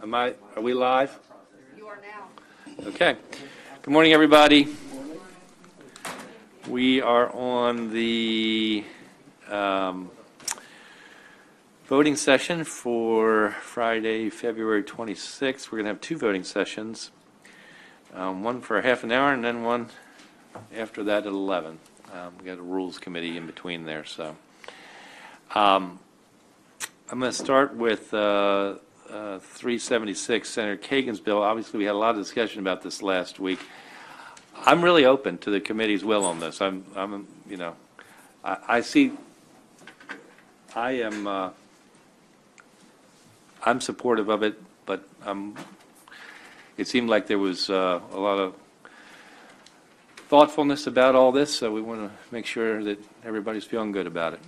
Are we live? You are now. Okay. Good morning, everybody. We are on the voting session for Friday, February 26th. We're going to have two voting sessions, one for a half an hour and then one after that at 11. We got a rules committee in between there, so I'm going to start with 376, Senator Kagan's bill. Obviously, we had a lot of discussion about this last week. I'm really open to the committee's will on this. I'm supportive of it, but it seemed like there was a lot of thoughtfulness about all this, so we want to make sure that everybody's feeling good about it.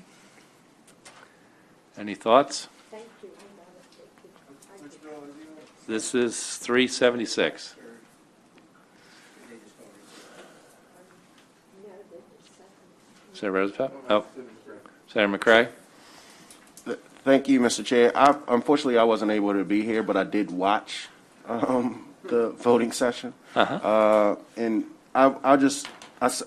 Any thoughts? Thank you. This is 376. Senator Roosevelt? Oh, Senator McCray? Thank you, Mr. Chair. Unfortunately, I wasn't able to be here, but I did watch the voting session. And I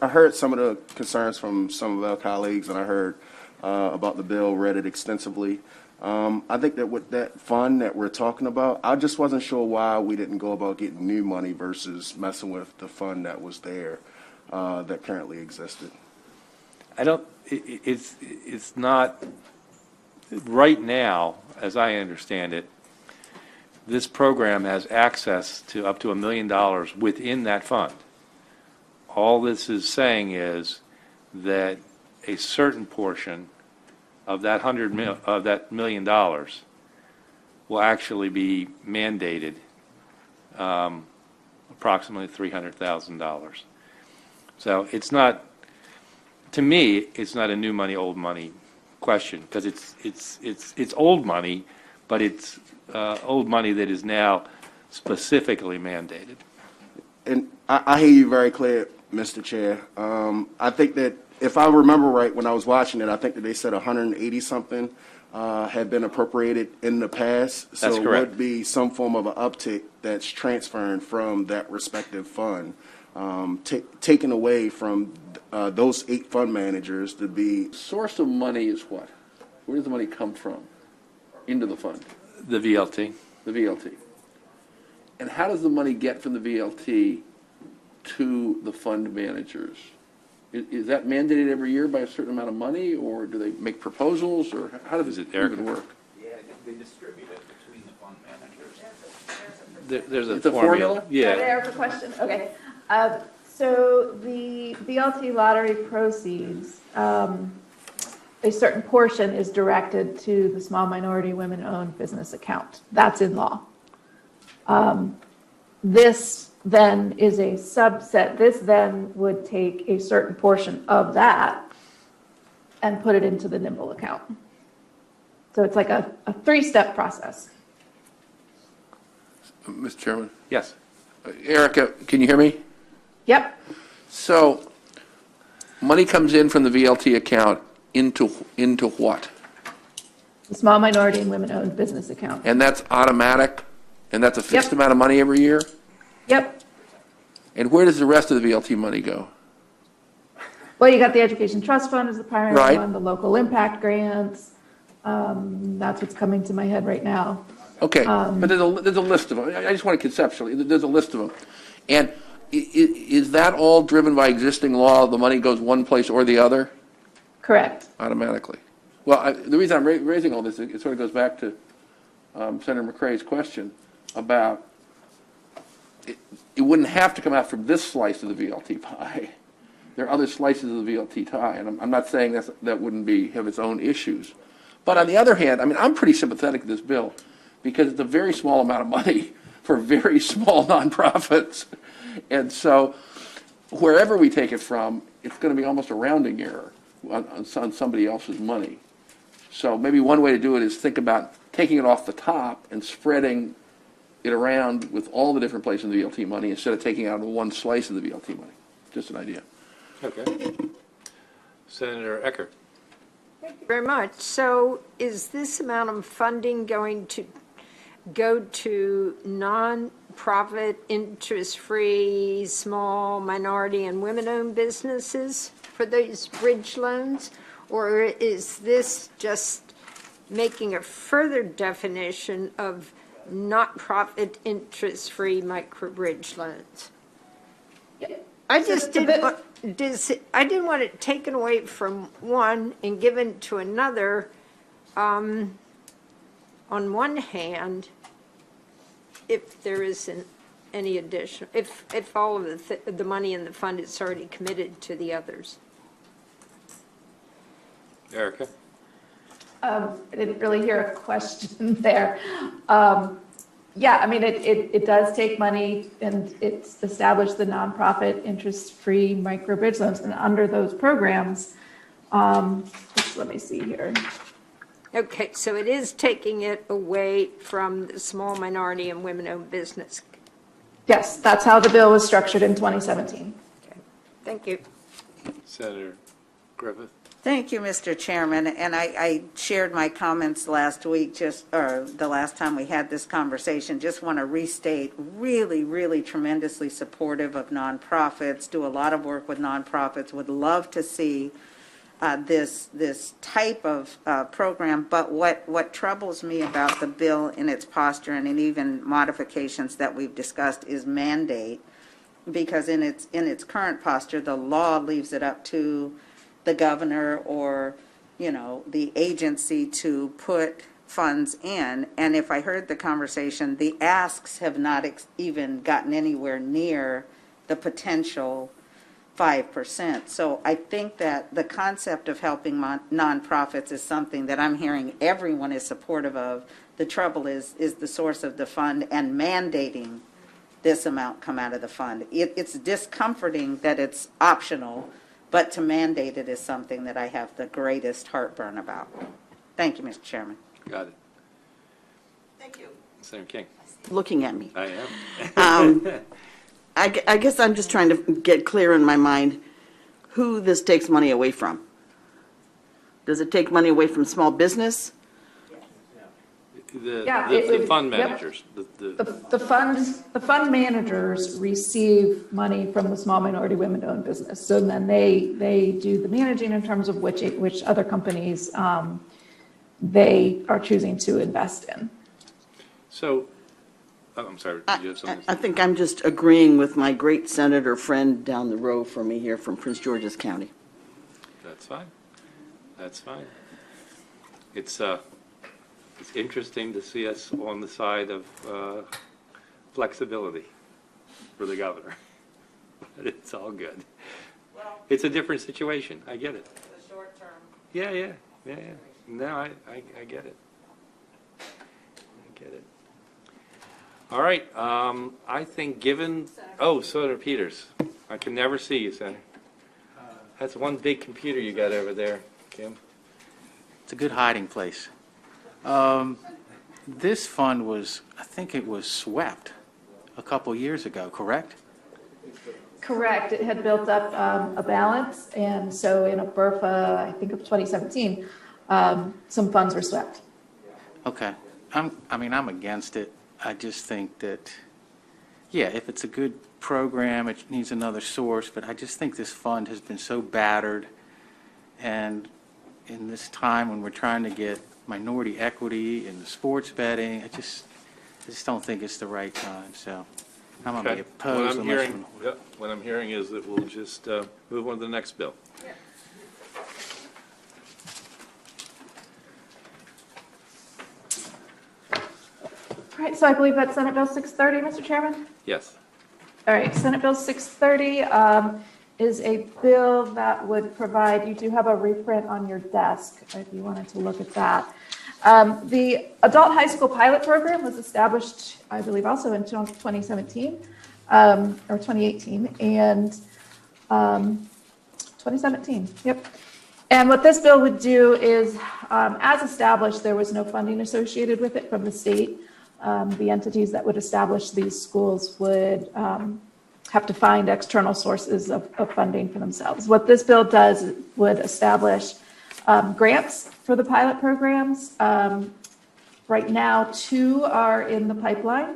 heard some of the concerns from some of our colleagues, and I heard about the bill, read it extensively. I think that with that fund that we're talking about, I just wasn't sure why we didn't go about getting new money versus messing with the fund that was there that currently existed. It's not, right now, as I understand it, this program has access to up to $1 million within that fund. All this is saying is that a certain portion of that $1 million will actually be mandated, approximately $300,000. So it's not, to me, it's not a new money, old money question, because it's old money, but it's old money that is now specifically mandated. And I hear you very clear, Mr. Chair. I think that if I remember right, when I was watching it, I think that they said 180-something had been appropriated in the past. That's so correct. It would be some form of an uptick that's transferring from that respective fund, taken away from those 8 fund managers to be. Source of money is what? Where does the money come from into the fund? The VLT. The VLT. And how does the money get from the VLT to the fund managers? Is that mandated every year by a certain amount of money, or do they make proposals, or how does it even work? Yeah, they distribute it between the fund managers. There's a It's a formula? Yeah. There's a question. Okay. So the BLT lottery proceeds, a certain portion is directed to the small minority women-owned business account. That's in law. This then is a subset. This then would take a certain portion of that and put it into the Nimble account. So it's like a 3-step process. Mr. Chairman? Yes. Erica, can you hear me? Yep. So money comes in from the VLT account into what? The small minority and women-owned business account. And that's automatic? And that's a fixed Yep. amount of money every year? Yep. And where does the rest of the VLT money go? Well, you got the Education Trust Fund as the primary Right. one, the local impact grants. That's what's coming to my head right now. Okay, but there's a list of them. I just want to conceptually, there's a list of them. And is that all driven by existing law? The money goes one place or the other Correct. automatically? Well, the reason I'm raising all this, it sort of goes back to Senator McCray's question about it wouldn't have to come out from this slice of the VLT pie. There are other slices of the VLT pie, and I'm not saying that wouldn't have its own issues. But on the other hand, I mean, I'm pretty sympathetic to this bill because it's a very small amount of money for very small nonprofits. And so wherever we take it from, it's going to be almost a rounding error on somebody else's money. So maybe one way to do it is think about taking it off the top and spreading it around with all the different places in the VLT money instead of taking out one slice of the VLT money. Just an idea. Okay. Senator Eckert. Thank you very much. So is this amount of funding going to go to non-profit, interest-free, small minority and women-owned businesses for these bridge loans? Or is this just making a further definition of not-profit, interest-free micro-bridge loans? I just didn't want it taken away from one and given to another. On one hand, if there isn't any additional, if all of the money in the fund is already committed to the others. Erica? I didn't really hear a question there. Yeah, I mean, it does take money, and it's established the nonprofit interest-free micro bridge loans, and under those programs, let me see here. Okay, so it is taking it away from the small minority and women-owned business. Yes, that's how the bill was structured in 2017. Okay, thank you. Senator Griffith? Thank you, Mr. Chairman, and I shared my comments last week, or the last time we had this conversation. Just want to restate, really tremendously supportive of nonprofits, do a lot of work with nonprofits, would love to see this type of program. But what troubles me about the bill in its posture and in even modifications that we've discussed is mandate, because in its current posture, the law leaves it up to the governor or, the agency to put funds in. And if I heard the conversation, the asks have not even gotten anywhere near the potential 5%. So I think that the concept of helping nonprofits is something that I'm hearing everyone is supportive of. The trouble is the source of the fund and mandating this amount come out of the fund. It's discomforting that it's optional, but to mandate it is something that I have the greatest heartburn about. Thank you, Mr. Chairman. Got it. Thank you. Senator King? Looking at me. I am. I guess I'm just trying to get clear in my mind who this takes money away from. Does it take money away from small business? The fund managers. The fund managers receive money from the small minority women-owned business. So then they do the managing in terms of which other companies they are choosing to invest in. So, I'm sorry, did you have something? I think I'm just agreeing with my great senator friend down the road from me here from Prince George's County. That's fine. That's fine. It's interesting to see us on the side of flexibility for the governor. But it's all good. Well, It's a different situation. I get it. the short term. Yeah. No, I get it. I get it. All right. I think given, Senator Peters. I can never see you, Senator. That's one big computer you got over there, Kim. It's a good hiding place. This fund was, I think it was swept a couple years ago, correct? Correct. It had built up a balance, and so in a BRFA, I think of 2017, some funds were swept. Okay. I'm against it. I just think that, if it's a good program, it needs another source, but I just think this fund has been so battered, and in this time when we're trying to get minority equity in the sports betting, I just don't think it's the right time, so I'm going to be opposed. What I'm hearing is that we'll just move on to the next bill. All right, so I believe that's Senate Bill 630, Mr. Chairman? Yes. All right, Senate Bill 630 is a bill that would provide, you do have a reprint on your desk if you wanted to look at that. The adult high school pilot program was established, I believe, also in 2017 or 2018 and 2017. Yep. And what this bill would do is, as established, there was no funding associated with it from the state. The entities that would establish these schools would have to find external sources of funding for themselves. What this bill does would establish grants for the pilot programs Right now, 2 are in the pipeline,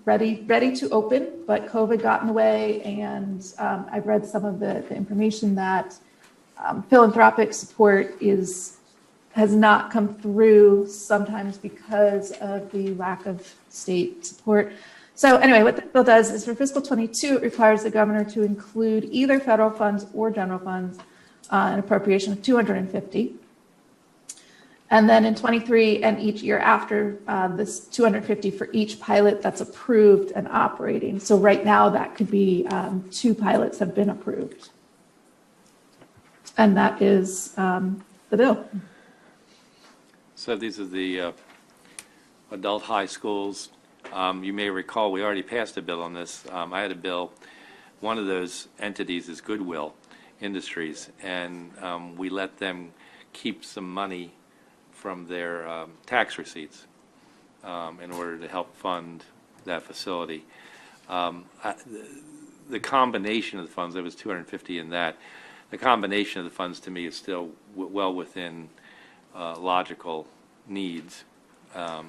ready to open, but COVID got in the way, and I've read some of the information that philanthropic support has not come through, sometimes because of the lack of state support. So anyway, what the bill does is for fiscal 22, it requires the governor to include either federal funds or general funds, an appropriation of $250. And then in 23 and each year after, this $250 for each pilot that's approved and operating. So right now that could be 2 pilots have been approved. And that is the bill. So these are the adult high schools. You may recall, we already passed a bill on this. I had a bill. One of those entities is Goodwill Industries, and we let them keep some money from their tax receipts in order to help fund that facility. The combination of the funds, there was $250 in that. The combination of the funds to me is still well within logical needs. I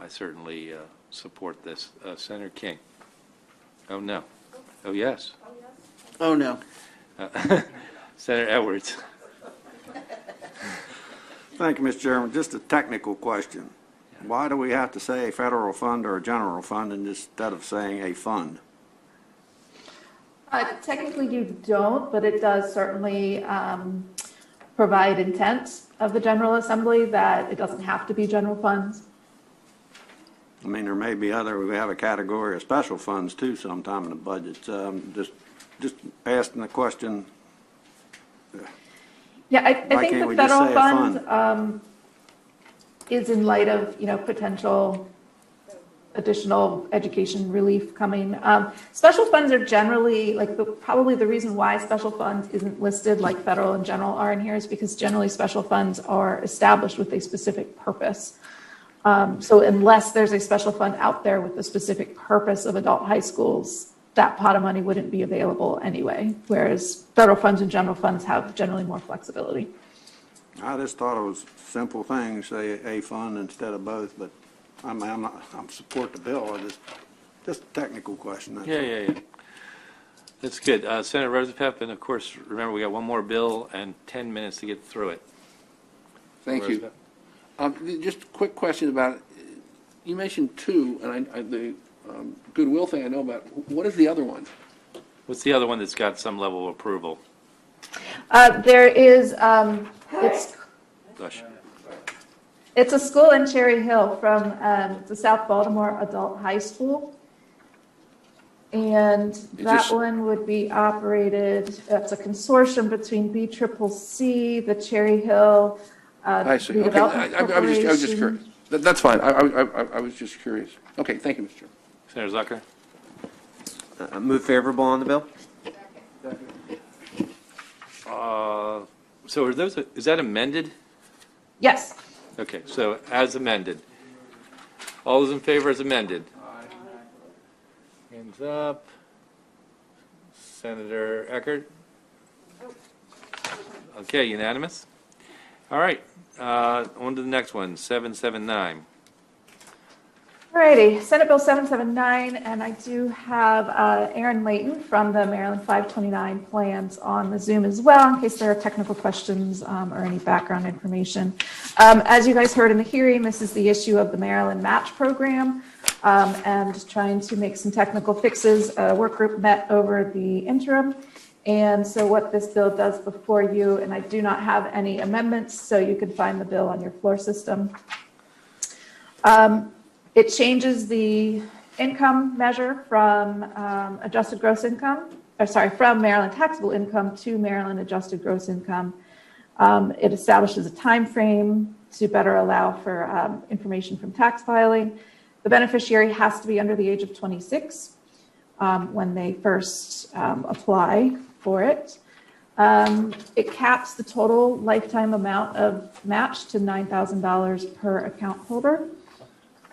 certainly support this. Senator King. Oh, no. Oh, yes. Oh, no. Senator Edwards. Thank you, Mr. Chairman. Just a technical question. Why do we have to say a federal fund or a general fund instead of saying a fund? Technically you don't, but it does certainly provide intent of the General Assembly that it doesn't have to be general funds. I mean, there may be we have a category of special funds too sometime in the budget. Just asking the question. Yeah, I Why think can't the we just federal say a fund is in light of, potential additional education relief coming. Special funds are generally, probably the reason why special funds isn't listed like federal and general are in here is because generally special funds are established with a specific purpose. So unless there's a special fund out there with the specific purpose of adult high schools, that pot of money wouldn't be available anyway, whereas federal funds and general funds have generally more flexibility. I just thought it was a simple thing, say a fund instead of both, but I'm support the bill. Just a technical question. Yeah. That's good. Senator Rosapep, and of course, remember, we got one more bill and 10 minutes to get through it. Thank you. Just a quick question about, you mentioned 2, and the Goodwill thing I know about. What is the other one? What's the other one that's got some level of approval? There is, Gosh. it's a school in Cherry Hill from the South Baltimore Adult High School. And that one would be operated, it's a consortium between BCCC, the Cherry Hill I see. Okay. Redevelopment I was just Corporation. curious. That's fine. I was just curious. Okay, thank you, Mr. Chairman. Senator Zucker? Move favorable on the bill? So is that amended? Yes. Okay, so as amended. All those in favor as amended? Hands up. Senator Eckert? Okay, unanimous? All right, on to the next one, 779. Alrighty, Senate Bill 779, and I do have Aaron Layton from the Maryland 529 plans on the Zoom as well, in case there are technical questions or any background information. As you guys heard in the hearing, this is the issue of the Maryland Match Program and trying to make some technical fixes. A work group met over the interim, and so what this bill does before you, and I do not have any amendments, so you can find the bill on your floor system. It changes the income measure from adjusted gross income, from Maryland taxable income to Maryland adjusted gross income. It establishes a time frame to better allow for information from tax filing. The beneficiary has to be under the age of 26 when they first apply for it. It caps the total lifetime amount of match to $9,000 per account holder.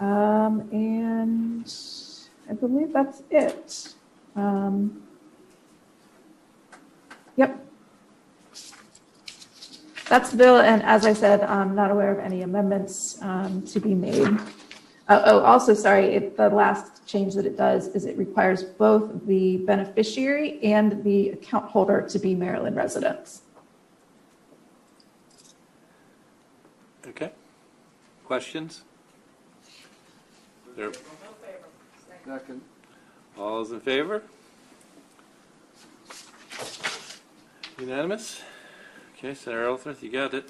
And I believe that's it. Yep. That's the bill, and as I said, I'm not aware of any amendments to be made. Also, sorry, the last change that it does is it requires both the beneficiary and the account holder to be Maryland residents. Okay. Questions? There. Second. All those in favor? Unanimous? Okay, Senator Ellsworth, you got it.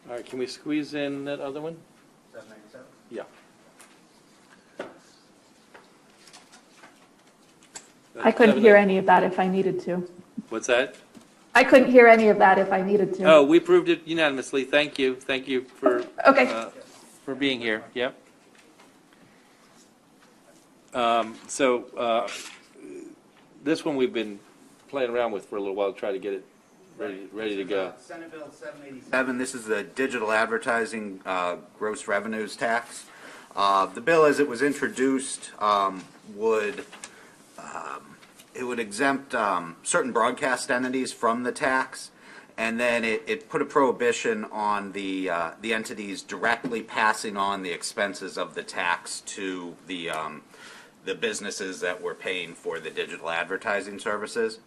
All right, can we squeeze in that other one? 797? Yeah. I couldn't hear any of that if I needed to. What's that? I couldn't hear any of that if I needed to. Oh, we approved it unanimously. Thank you. Thank you for Okay. for being here. Yep. This one we've been playing around with for a little while to try to get it ready to go. Senate Bill 787, this is the digital advertising gross revenues tax. The bill, as it was introduced, would exempt certain broadcast entities from the tax, and then it put a prohibition on the entities directly passing on the expenses of the tax to the businesses that were paying for the digital advertising services.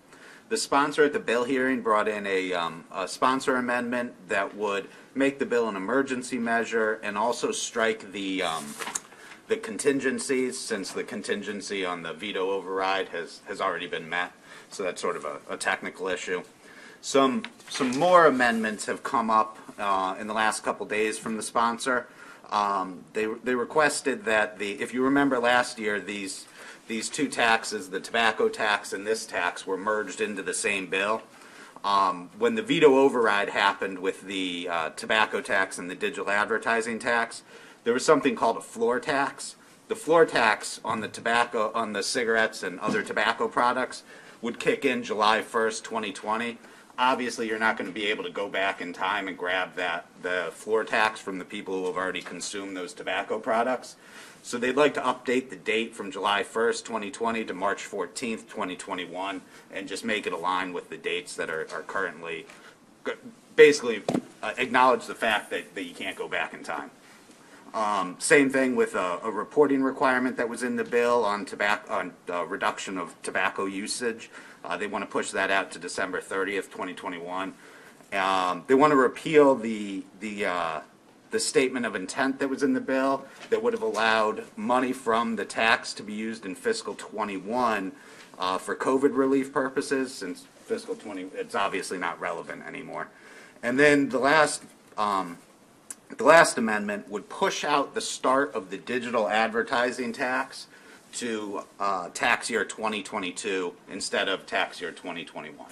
The sponsor at the bill hearing brought in a sponsor amendment that would make the bill an emergency measure and also strike the contingencies, since the contingency on the veto override has already been met. So that's sort of a technical issue. Some more amendments have come up in the last couple days from the sponsor. They requested that if you remember last year, these two taxes, the tobacco tax and this tax, were merged into the same bill. When the veto override happened with the tobacco tax and the digital advertising tax, there was something called a floor tax. The floor tax on the tobacco, on the cigarettes and other tobacco products, would kick in July 1st, 2020. Obviously, you're not going to be able to go back in time and grab the floor tax from the people who have already consumed those tobacco products. So they'd like to update the date from July 1st, 2020 to March 14th, 2021, and just make it align with the dates that are currently, basically acknowledge the fact that you can't go back in time. Same thing with a reporting requirement that was in the bill on reduction of tobacco usage. They want to push that out to December 30th, 2021. They want to repeal the statement of intent that was in the bill that would have allowed money from the tax to be used in fiscal 21 for COVID relief purposes, since fiscal 20, it's obviously not relevant anymore. And then the last amendment would push out the start of the digital advertising tax to tax year 2022 instead of tax year 2021.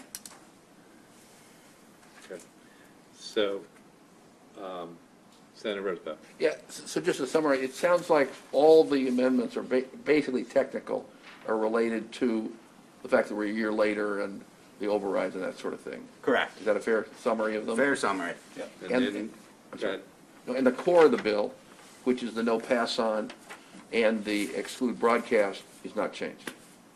Okay. So, Senator Roosevelt. Yeah, so just to summarize, it sounds like all the amendments are basically technical, are related to the fact that we're a year later and the overrides and that sort of thing. Correct. Is that a fair summary of them? Fair summary. Yeah. And And, then- I'm sorry. And the core of the bill, which is the no pass on and the exclude broadcast, is not changed.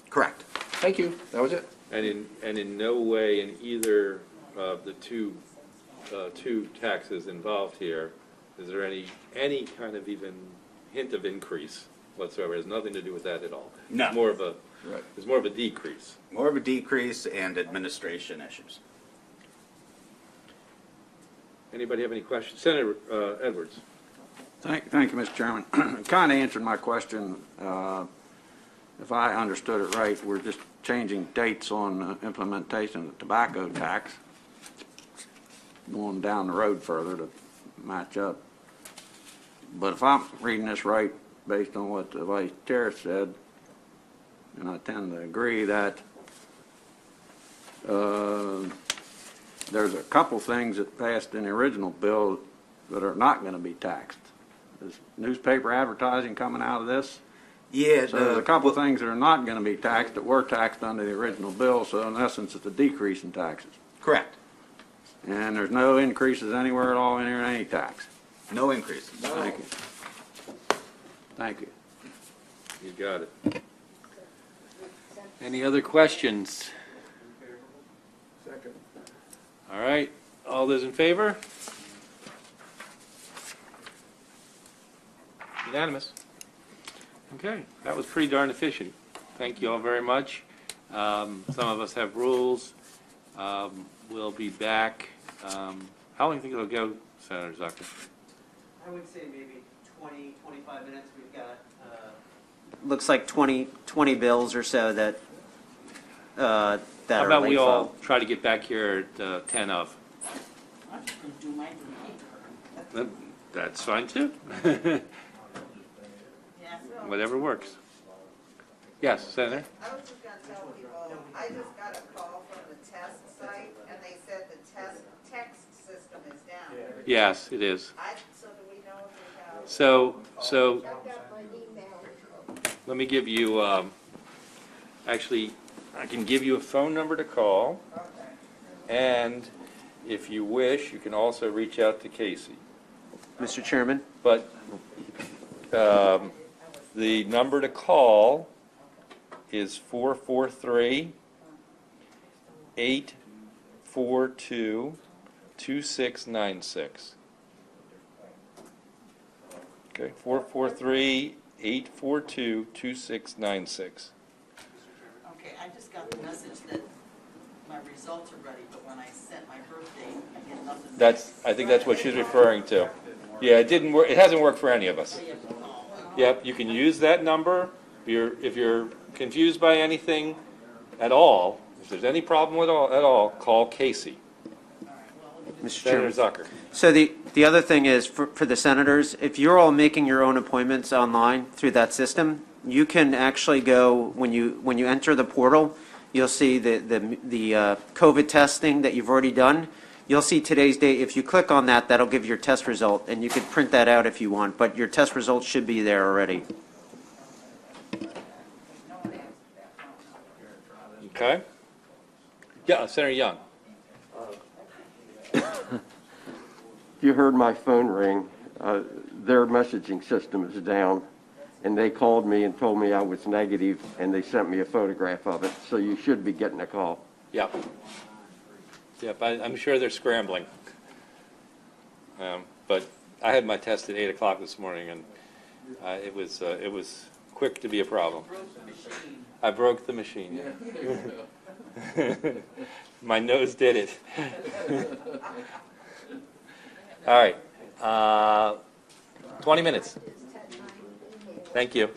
Correct. Thank you. That was it. And in no way in either of the two taxes involved here is there any kind of even hint of increase whatsoever. It has nothing to do with that at all. No. It's more of a Right. It's more of a decrease. More of a decrease and administration issues. Anybody have any questions? Senator Edwards. Thank you, Mr. Chairman. Kind of answered my question. If I understood it right, we're just changing dates on implementation of the tobacco tax, going down the road further to match up. But if I'm reading this right, based on what the Vice Chair said, and I tend to agree that there's a couple things that passed in the original bill that are not going to be taxed. Is newspaper advertising coming out of this? Yeah. So there's a couple of things that are not going to be taxed that were taxed under the original bill, so in essence, it's a decrease in taxes. Correct. And there's no increases anywhere at all in here in any tax. No increases. Thank you. Thank you. You got it. Any other questions? Second. All right. All those in favor? Unanimous. Okay, that was pretty darn efficient. Thank you all very much. Some of us have rules. We'll be back. How long do you think it'll go, Senator Zucker? I would say maybe 20, 25 minutes. We've got, looks like 20 bills or so that How are about late we all filed. try to get back here at 10 of? I'm just going to do my That's fine too. Whatever works. Yes, Senator? I was just gonna tell people, I just got a call from the test site, and they said the text system is down. Yes, it is. So do we know if we have? So I've got my email. let me give you, actually, I can give you a phone number to call. And if you wish, you can also reach out to Casey. Mr. Chairman? But the number to call is 443-842-2696. Okay, 443-842-2696. Okay, I just got the message that my results are ready, but when I set my birthday, I get nothing. I think that's what she's referring to. Yeah, it didn't work, it hasn't worked for any of us. Yep, you can use that number. If you're confused by anything at all, if there's any problem at all, call Casey. Mr. Senator Chairman? Zucker. So the other thing is, for the senators, if you're all making your own appointments online through that system, you can actually go, when you enter the portal, you'll see the COVID testing that you've already done. You'll see today's date. If you click on that, that'll give your test result, and you could print that out if you want, but your test results should be there already. Okay. Yeah, Senator Young. You heard my phone ring. Their messaging system is down, and they called me and told me I was negative, and they sent me a photograph of it. So you should be getting a call. Yep. Yep, I'm sure they're scrambling. But I had my test at 8 o'clock this morning, and it was quick to be a problem. I broke the machine. Yeah. My nose did it. All right. 20 minutes. Thank you.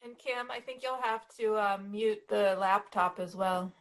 And Kim, I think you'll have to mute the laptop as well.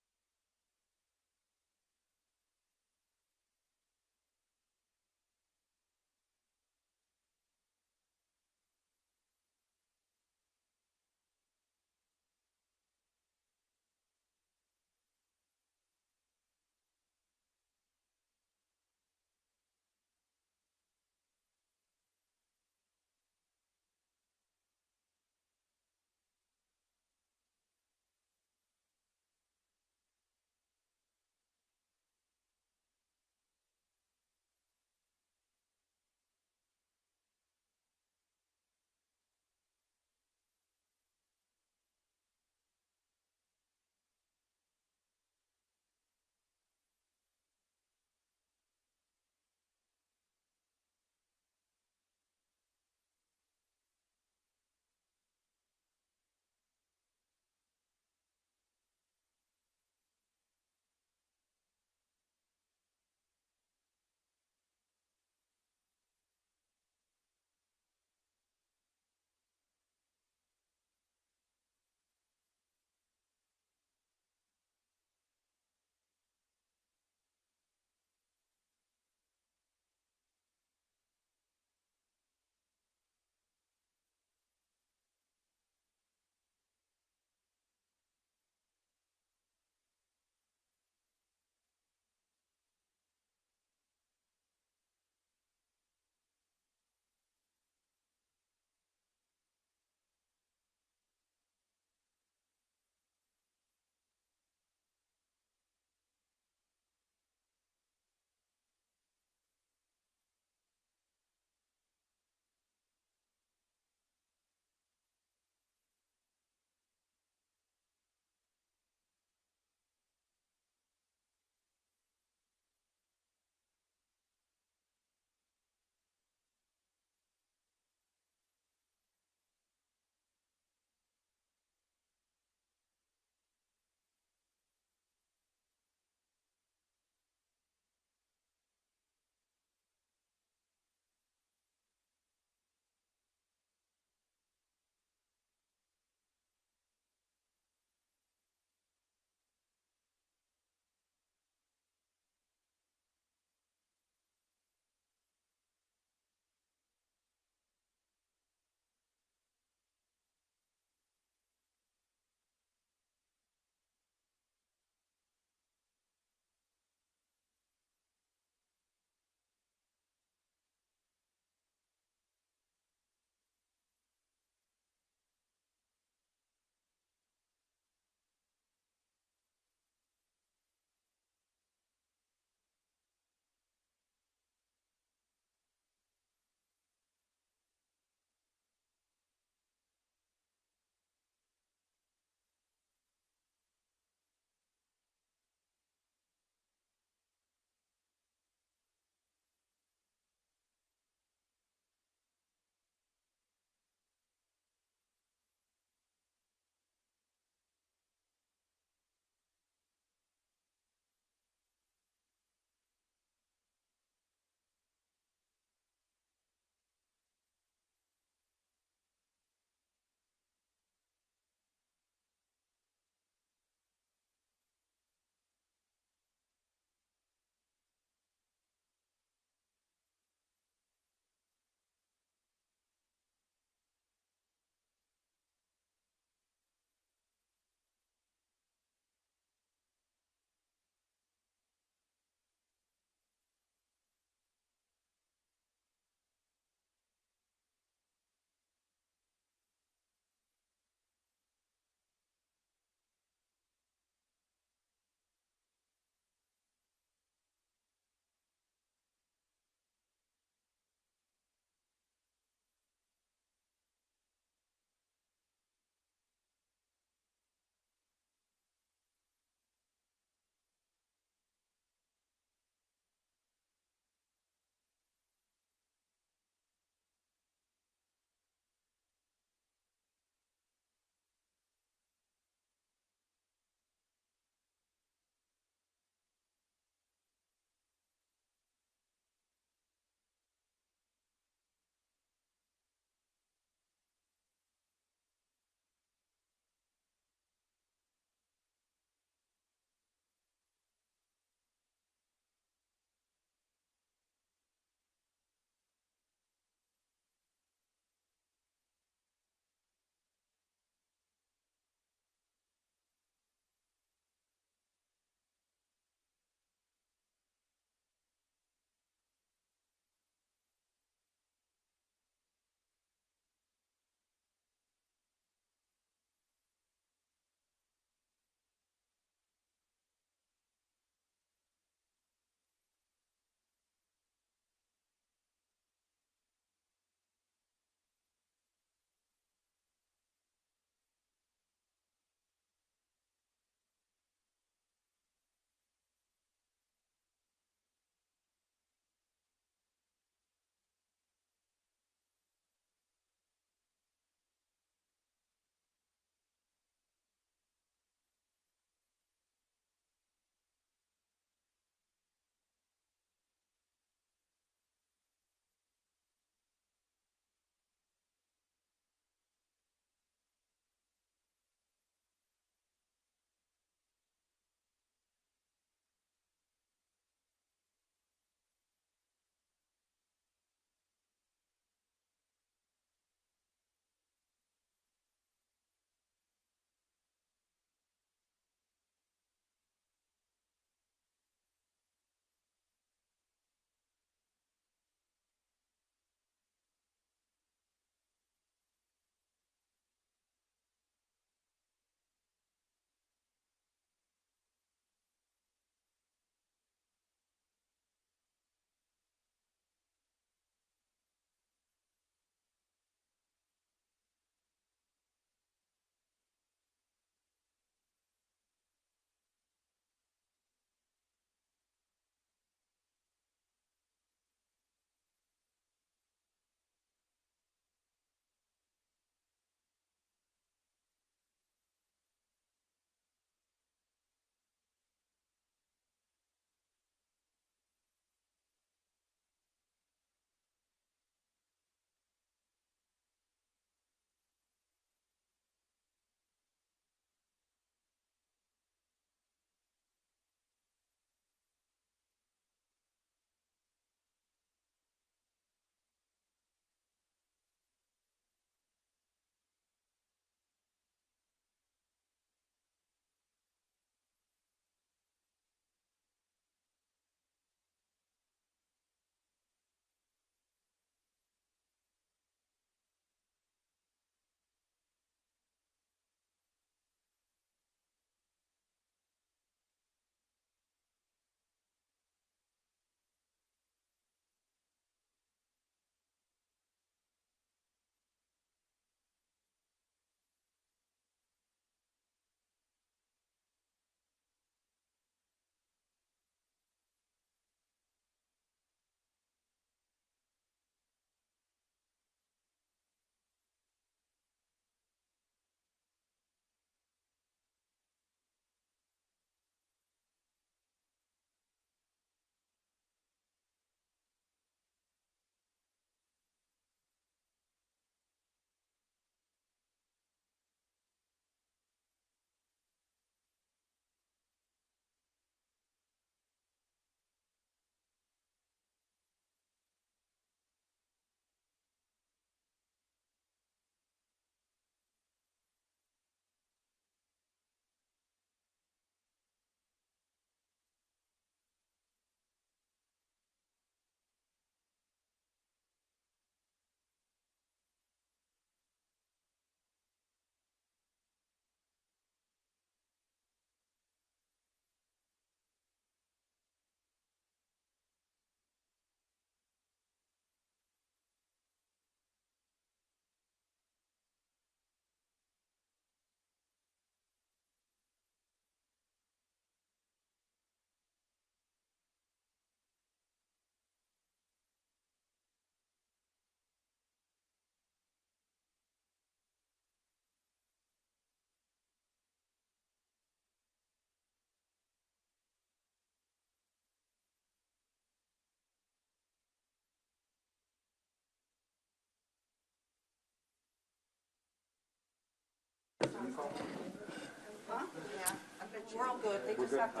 We're all good. They just have to,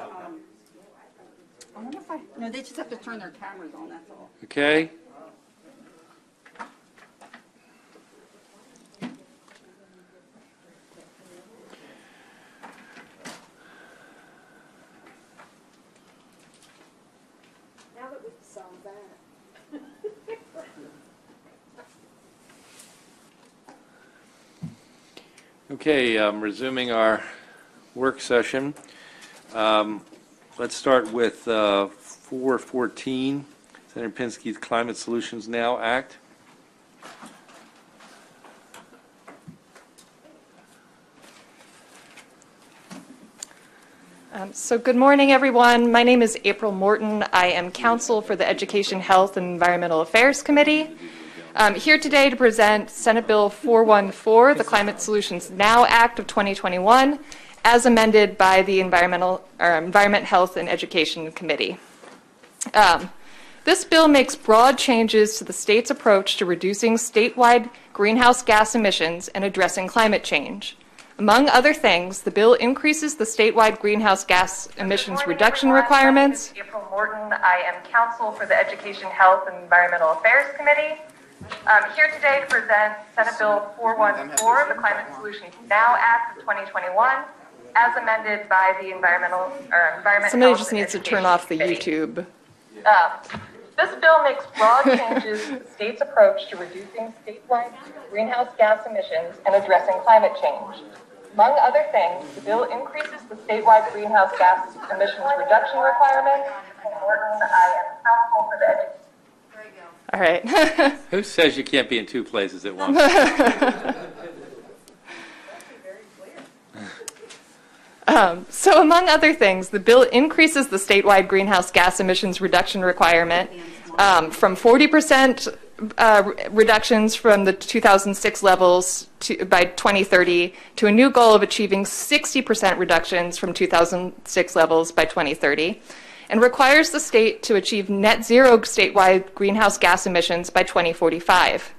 I wonder if no, they just have to turn their cameras on, that's all. Okay. Now that we've solved that. Okay, resuming our work session. Let's start with 414, Senator Pinsky's Climate Solutions Now Act. So good morning, everyone. My name is April Morton. I am counsel for the Education, Health, and Environmental Affairs Committee. I'm here today to present Senate Bill 414, the Climate Solutions Now Act of 2021, as amended by the Environment, Health, and Education Committee. This bill makes broad changes to the state's approach to reducing statewide greenhouse gas emissions and addressing climate change. Among other things, the bill increases the statewide greenhouse gas emissions reduction requirements. My name is April Morton. I am counsel for the Education, Health, and Environmental Affairs Committee. I'm here today to present Senate Bill 414, the Climate Solutions Now Act of 2021, as amended by the Environment. Somebody just needs to turn off the YouTube. This bill makes broad changes to the state's approach to reducing statewide greenhouse gas emissions and addressing climate change. Among other things, the bill increases the statewide greenhouse gas emissions reduction requirements. I am counsel for the education. All right. Who says you can't be in two places at once? So among other things, the bill increases the statewide greenhouse gas emissions reduction requirement from 40% reductions from the 2006 levels by 2030 to a new goal of achieving 60% reductions from 2006 levels by 2030, and requires the state to achieve net zero statewide greenhouse gas emissions by 2045.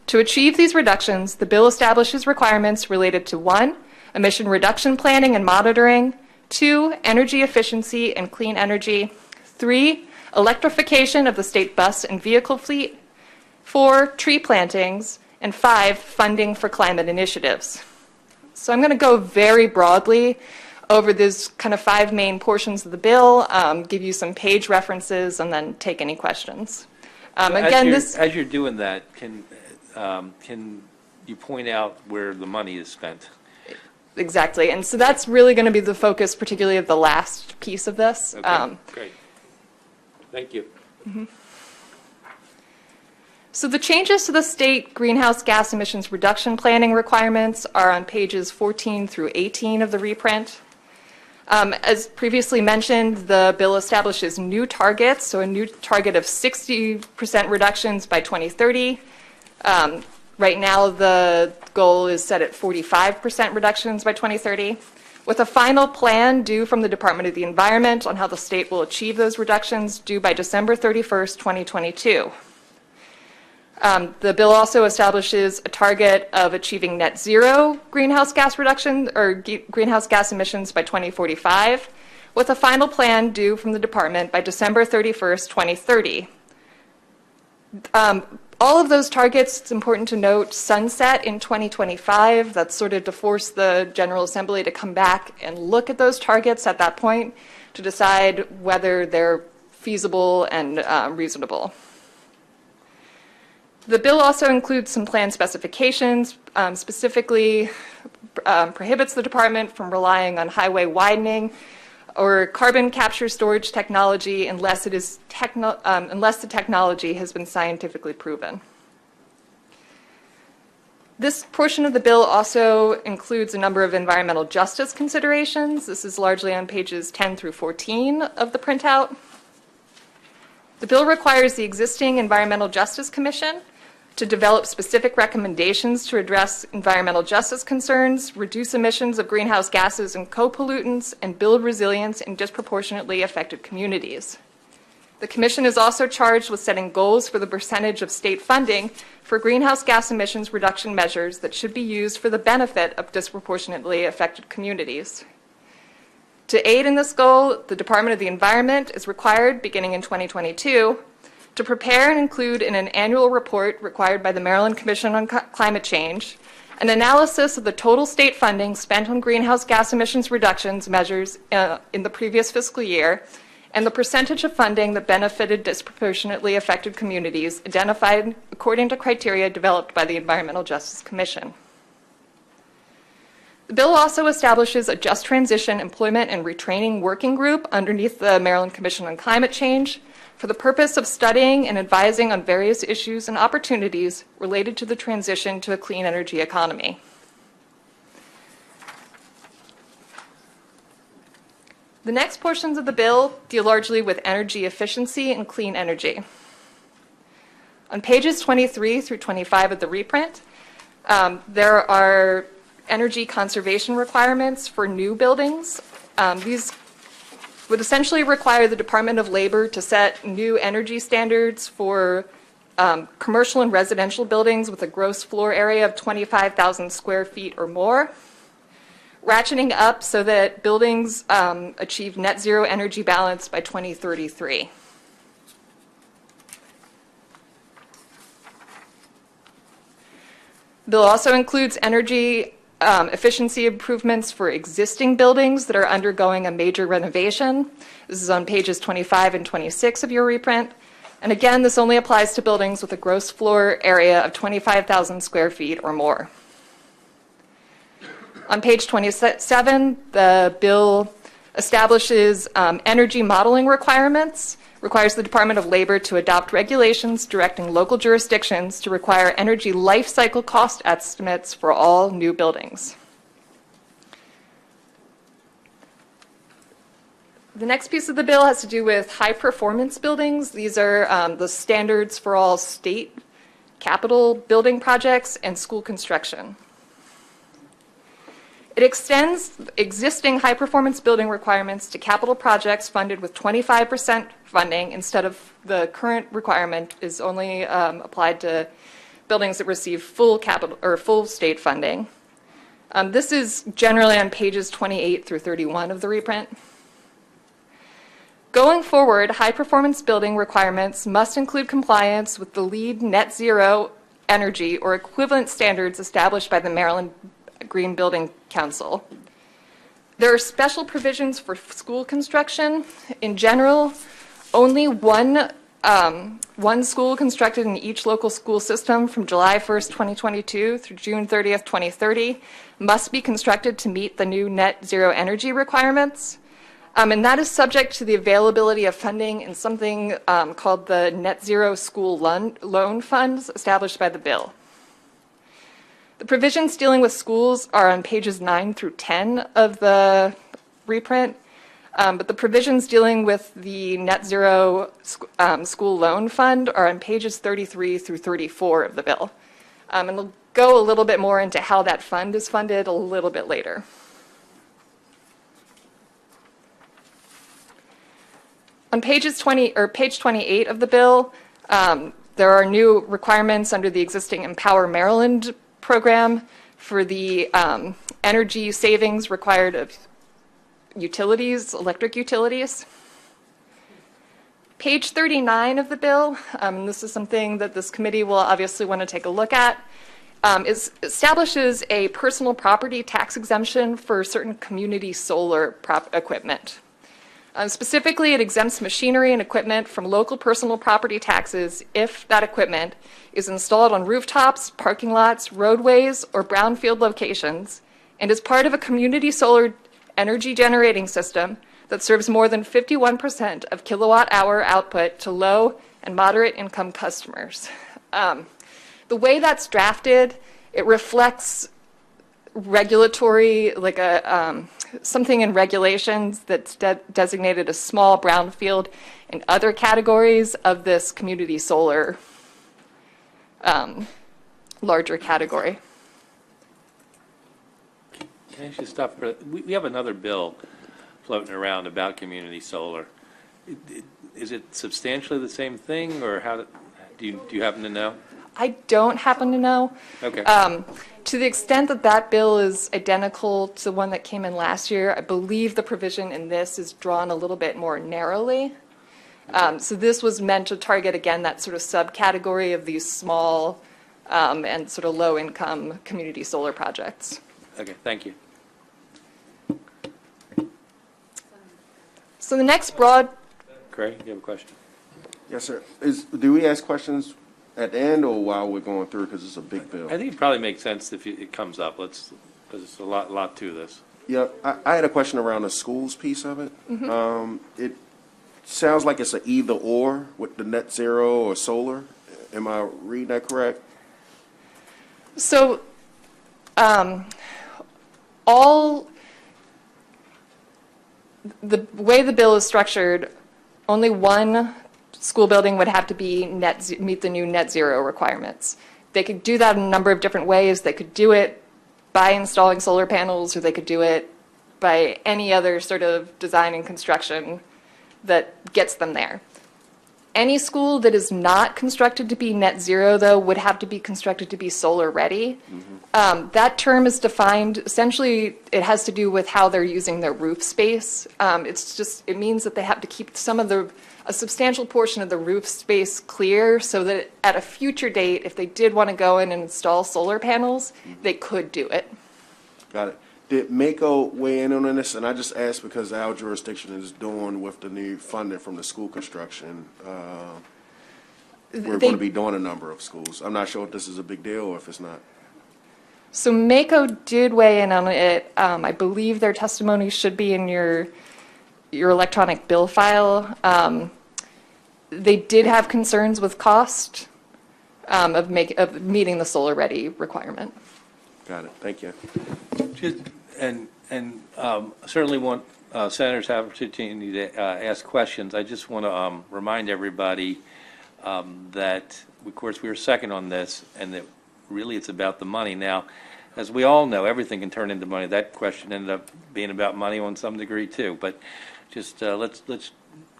To achieve these reductions, the bill establishes requirements related to 1, emission reduction planning and monitoring, 2, energy efficiency and clean energy, 3, electrification of the state bus and vehicle fleet, 4, tree plantings, and 5, funding for climate initiatives. So I'm going to go very broadly over these kind of 5 main portions of the bill, give you some page references, and then take any questions. As you're doing that, can you point out where the money is spent? Exactly, and so that's really going to be the focus, particularly of the last piece of this. Okay, great. Thank you. Mm-hmm. So the changes to the state greenhouse gas emissions reduction planning requirements are on pages 14 through 18 of the reprint. As previously mentioned, the bill establishes new targets, so a new target of 60% reductions by 2030. Right now, the goal is set at 45% reductions by 2030, with a final plan due from the Department of the Environment on how the state will achieve those reductions due by December 31st, 2022. The bill also establishes a target of achieving net zero greenhouse gas reduction or greenhouse gas emissions by 2045, with a final plan due from the department by December 31st, 2030. All of those targets, it's important to note, sunset in 2025. That's sort of to force the General Assembly to come back and look at those targets at that point to decide whether they're feasible and reasonable. The bill also includes some plan specifications, specifically prohibits the department from relying on highway widening or carbon capture storage technology unless the technology has been scientifically proven. This portion of the bill also includes a number of environmental justice considerations. This is largely on pages 10 through 14 of the printout. The bill requires the existing Environmental Justice Commission to develop specific recommendations to address environmental justice concerns, reduce emissions of greenhouse gases and co-pollutants, and build resilience in disproportionately affected communities. The Commission is also charged with setting goals for the percentage of state funding for greenhouse gas emissions reduction measures that should be used for the benefit of disproportionately affected communities. To aid in this goal, the Department of the Environment is required, beginning in 2022, to prepare and include in an annual report required by the Maryland Commission on Climate Change an analysis of the total state funding spent on greenhouse gas emissions reductions measures in the previous fiscal year and the percentage of funding that benefited disproportionately affected communities identified according to criteria developed by the Environmental Justice Commission. The bill also establishes a Just Transition Employment and Retraining Working Group underneath the Maryland Commission on Climate Change for the purpose of studying and advising on various issues and opportunities related to the transition to a clean energy economy. The next portions of the bill deal largely with energy efficiency and clean energy. On pages 23 through 25 of the reprint, there are energy conservation requirements for new buildings. These would essentially require the Department of Labor to set new energy standards for commercial and residential buildings with a gross floor area of 25,000 square feet or more, ratcheting up so that buildings achieve net zero energy balance by 2033. The bill also includes energy efficiency improvements for existing buildings that are undergoing a major renovation. This is on pages 25 and 26 of your reprint. And again, this only applies to buildings with a gross floor area of 25,000 square feet or more. On page 27, the bill establishes energy modeling requirements, requires the Department of Labor to adopt regulations directing local jurisdictions to require energy life cycle cost estimates for all new buildings. The next piece of the bill has to do with high performance buildings. These are the standards for all state capital building projects and school construction. It extends existing high-performance building requirements to capital projects funded with 25% funding instead of the current requirement is only applied to buildings that receive full capital or full state funding. This is generally on pages 28 through 31 of the reprint. Going forward, high-performance building requirements must include compliance with the LEED net zero energy or equivalent standards established by the Maryland Green Building Council. There are special provisions for school construction. In general, only one school constructed in each local school system from July 1st, 2022 through June 30th, 2030 must be constructed to meet the new net zero energy requirements. And that is subject to the availability of funding in something called the Net Zero School Loan Funds established by the bill. The provisions dealing with schools are on pages 9 through 10 of the reprint, but the provisions dealing with the Net Zero School Loan Fund are on pages 33 through 34 of the bill. And we'll go a little bit more into how that fund is funded a little bit later. On page 28 of the bill, there are new requirements under the existing Empower Maryland program for the energy savings required of utilities, electric utilities. Page 39 of the bill, this is something that this committee will obviously want to take a look at, establishes a personal property tax exemption for certain community solar equipment. Specifically, it exempts machinery and equipment from local personal property taxes if that equipment is installed on rooftops, parking lots, roadways, or brownfield locations, and is part of a community solar energy generating system that serves more than 51% of kilowatt-hour output to low and moderate income customers. The way that's drafted, it reflects regulatory, like something in regulations that's designated a small brownfield and other categories of this community solar larger category. Can I just stop for, we have another bill floating around about community solar. is it substantially the same thing, or do you happen to know? I don't happen to know. Okay. To the extent that that bill is identical to the one that came in last year, I believe the provision in this is drawn a little bit more narrowly. So this was meant to target, again, that sort of subcategory of these small and sort of low-income community solar projects. Okay, thank you. So the next broad, Craig, you have a question? Yes, sir. Do we ask questions at the end or while we're going through, because it's a big bill? I think it probably makes sense if it comes up. Because it's a lot to this. Yeah, I had a question around the schools piece of it. It sounds like it's an either or with the net zero or solar. Am I reading that correct? so the way the bill is structured, only one school building would have to be meet the new net zero requirements. They could do that in a number of different ways. They could do it by installing solar panels, or they could do it by any other sort of design and construction that gets them there. Any school that is not constructed to be net zero, though, would have to be constructed to be solar ready. That term is defined, essentially, it has to do with how they're using their roof space. It means that they have to keep a substantial portion of the roof space clear so that at a future date, if they did want to go in and install solar panels, they could do it. Got it. Did Mako weigh in on this? And I just asked because our jurisdiction is doing with the new funding from the school construction. We're going to be doing a number of schools. I'm not sure if this is a big deal or if it's not. So Mako did weigh in on it. I believe their testimony should be in your electronic bill file. They did have concerns with cost of meeting the solar ready requirement. Got it. Thank you. And certainly want senators have opportunity to ask questions. I just want to remind everybody that, of course, we were second on this, and that really it's about the money. Now, as we all know, everything can turn into money. That question ended up being about money on some degree too. But just let's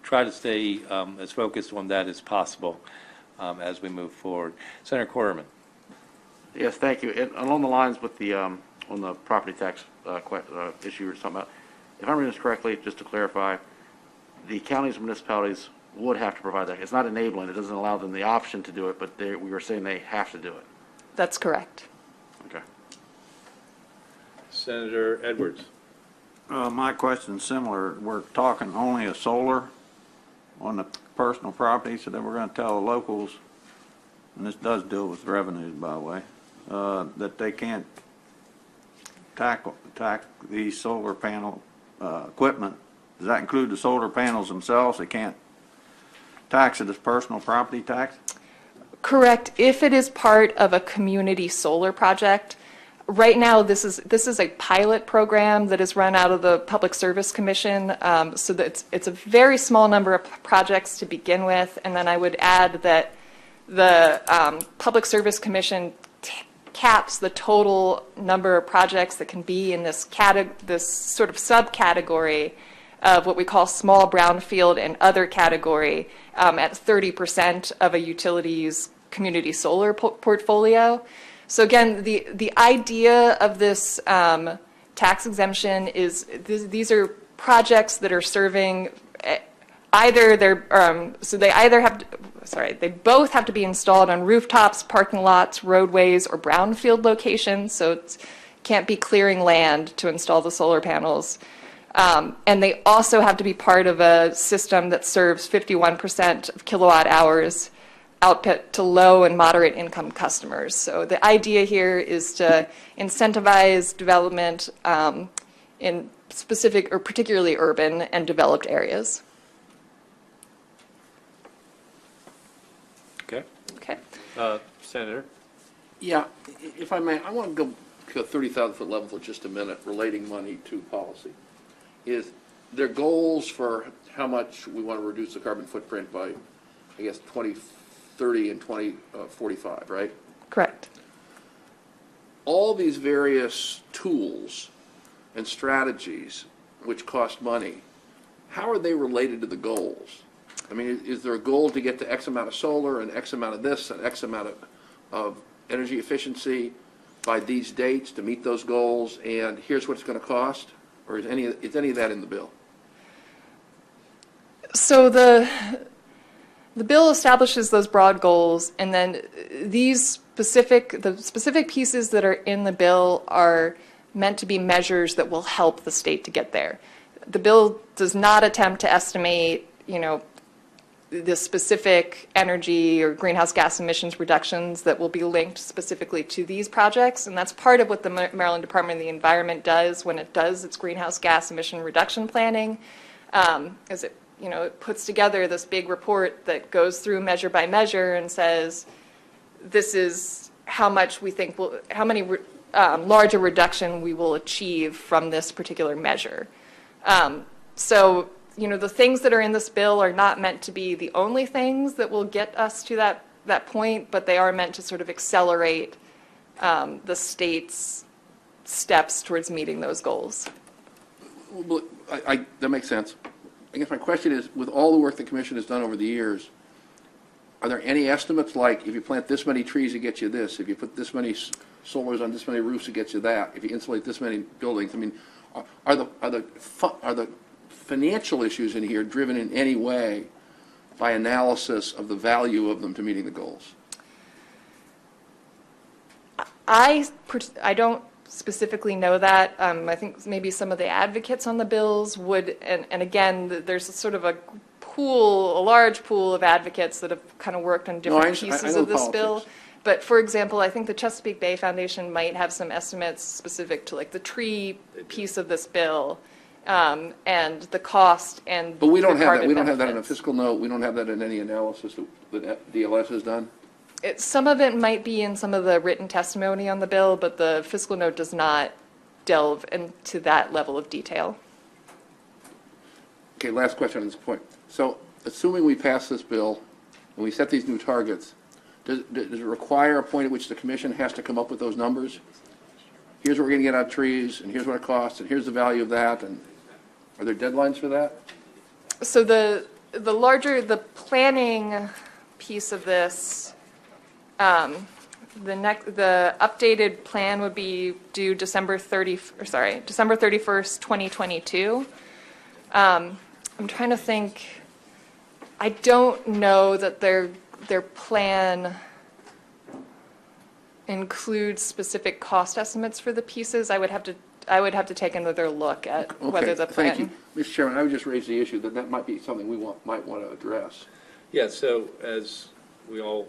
try to stay as focused on that as possible as we move forward. Senator Corderman. Yes, thank you. And along the lines with the, on the property tax issue you were talking about, if I'm reading this correctly, just to clarify, the counties and municipalities would have to provide that. It's not enabling. It doesn't allow them the option to do it, but we were saying they have to do it. That's correct. Okay. Senator Edwards. My question's similar. We're talking only a solar on the personal property, so then we're going to tell the locals, and this does deal with revenues, by the way, that they can't tax the solar panel equipment. Does that include the solar panels themselves? They can't tax it as personal property tax? Correct. If it is part of a community solar project, right now this is a pilot program that is run out of the Public Service Commission. So that it's a very small number of projects to begin with, and then I would add that the Public Service Commission caps the total number of projects that can be in this sort of subcategory of what we call small brownfield and other category at 30% of a utility's community solar portfolio. So again, the idea of this tax exemption is these are projects that are serving either they both have to be installed on rooftops, parking lots, roadways, or brownfield locations. So it can't be clearing land to install the solar panels. And they also have to be part of a system that serves 51% of kilowatt hours output to low and moderate income customers. So the idea here is to incentivize development in specific or particularly urban and developed areas. Okay. Okay. Senator. Yeah, if I may, I want to go to a 30,000-foot level for just a minute, relating money to policy. Is there goals for how much we want to reduce the carbon footprint by, I guess, 2030 and 2045, right? Correct. All these various tools and strategies which cost money, how are they related to the goals? I mean, is there a goal to get to X amount of solar and X amount of this and X amount of energy efficiency by these dates to meet those goals, and here's what it's going to cost? Or is any of that in the bill? So the bill establishes those broad goals, and then the specific pieces that are in the bill are meant to be measures that will help the state to get there. The bill does not attempt to estimate, the specific energy or greenhouse gas emissions reductions that will be linked specifically to these projects, and that's part of what the Maryland Department of the Environment does when it does its greenhouse gas emission reduction planning, is it puts together this big report that goes through measure by measure and says, this is how much we think how many larger reduction we will achieve from this particular measure. So, the things that are in this bill are not meant to be the only things that will get us to that point, but they are meant to sort of accelerate the state's steps towards meeting those goals. Well, that makes sense. I guess my question is, with all the work the commission has done over the years, are there any estimates, like if you plant this many trees, it gets you this, if you put this many solars on this many roofs, it gets you that, if you insulate this many buildings? I mean, are the financial issues in here driven in any way by analysis of the value of them to meeting the goals? I don't specifically know that. I think maybe some of the advocates on the bills would, and again, there's sort of a large pool of advocates that have kind of worked on different pieces of this bill. But for example, I think the Chesapeake Bay Foundation might have some estimates specific to like the tree piece of this bill, and the cost and But we don't have that. We don't benefits. have that in a fiscal note. We don't have that in any analysis that DLS has done. Some of it might be in some of the written testimony on the bill, but the fiscal note does not delve into that level of detail. Okay, last question on this point. So, assuming we pass this bill and we set these new targets, does it require a point at which the commission has to come up with those numbers? Here's what we're going to get out of trees, and here's what it costs, and here's the value of that, and are there deadlines for that? So the planning piece of this, the updated plan would be due December 31st, 2022. I'm trying to think. I don't know that their plan includes specific cost estimates for the pieces. I would have to take another look at whether the plan. Thank you. Mr. Chairman, I would just raise the issue that might be something we might want to address. Yeah, so as we all,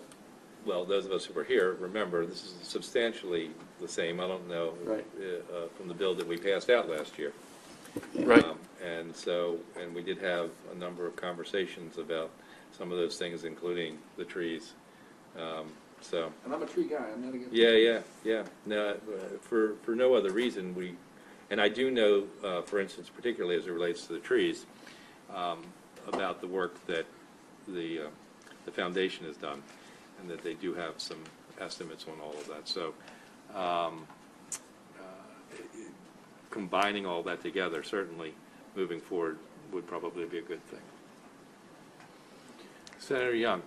well, those of us who are here, remember, this is substantially the same, I don't know, Right. From the bill that we passed out last year. Right. And we did have a number of conversations about some of those things, including the trees. And I'm a tree guy, I'm not against Yeah. No, for no other reason, and I do know, for instance, particularly as it relates to the trees, about the work that the foundation has done, and that they do have some estimates on all of that. So combining all that together, certainly moving forward, would probably be a good thing. Senator Young.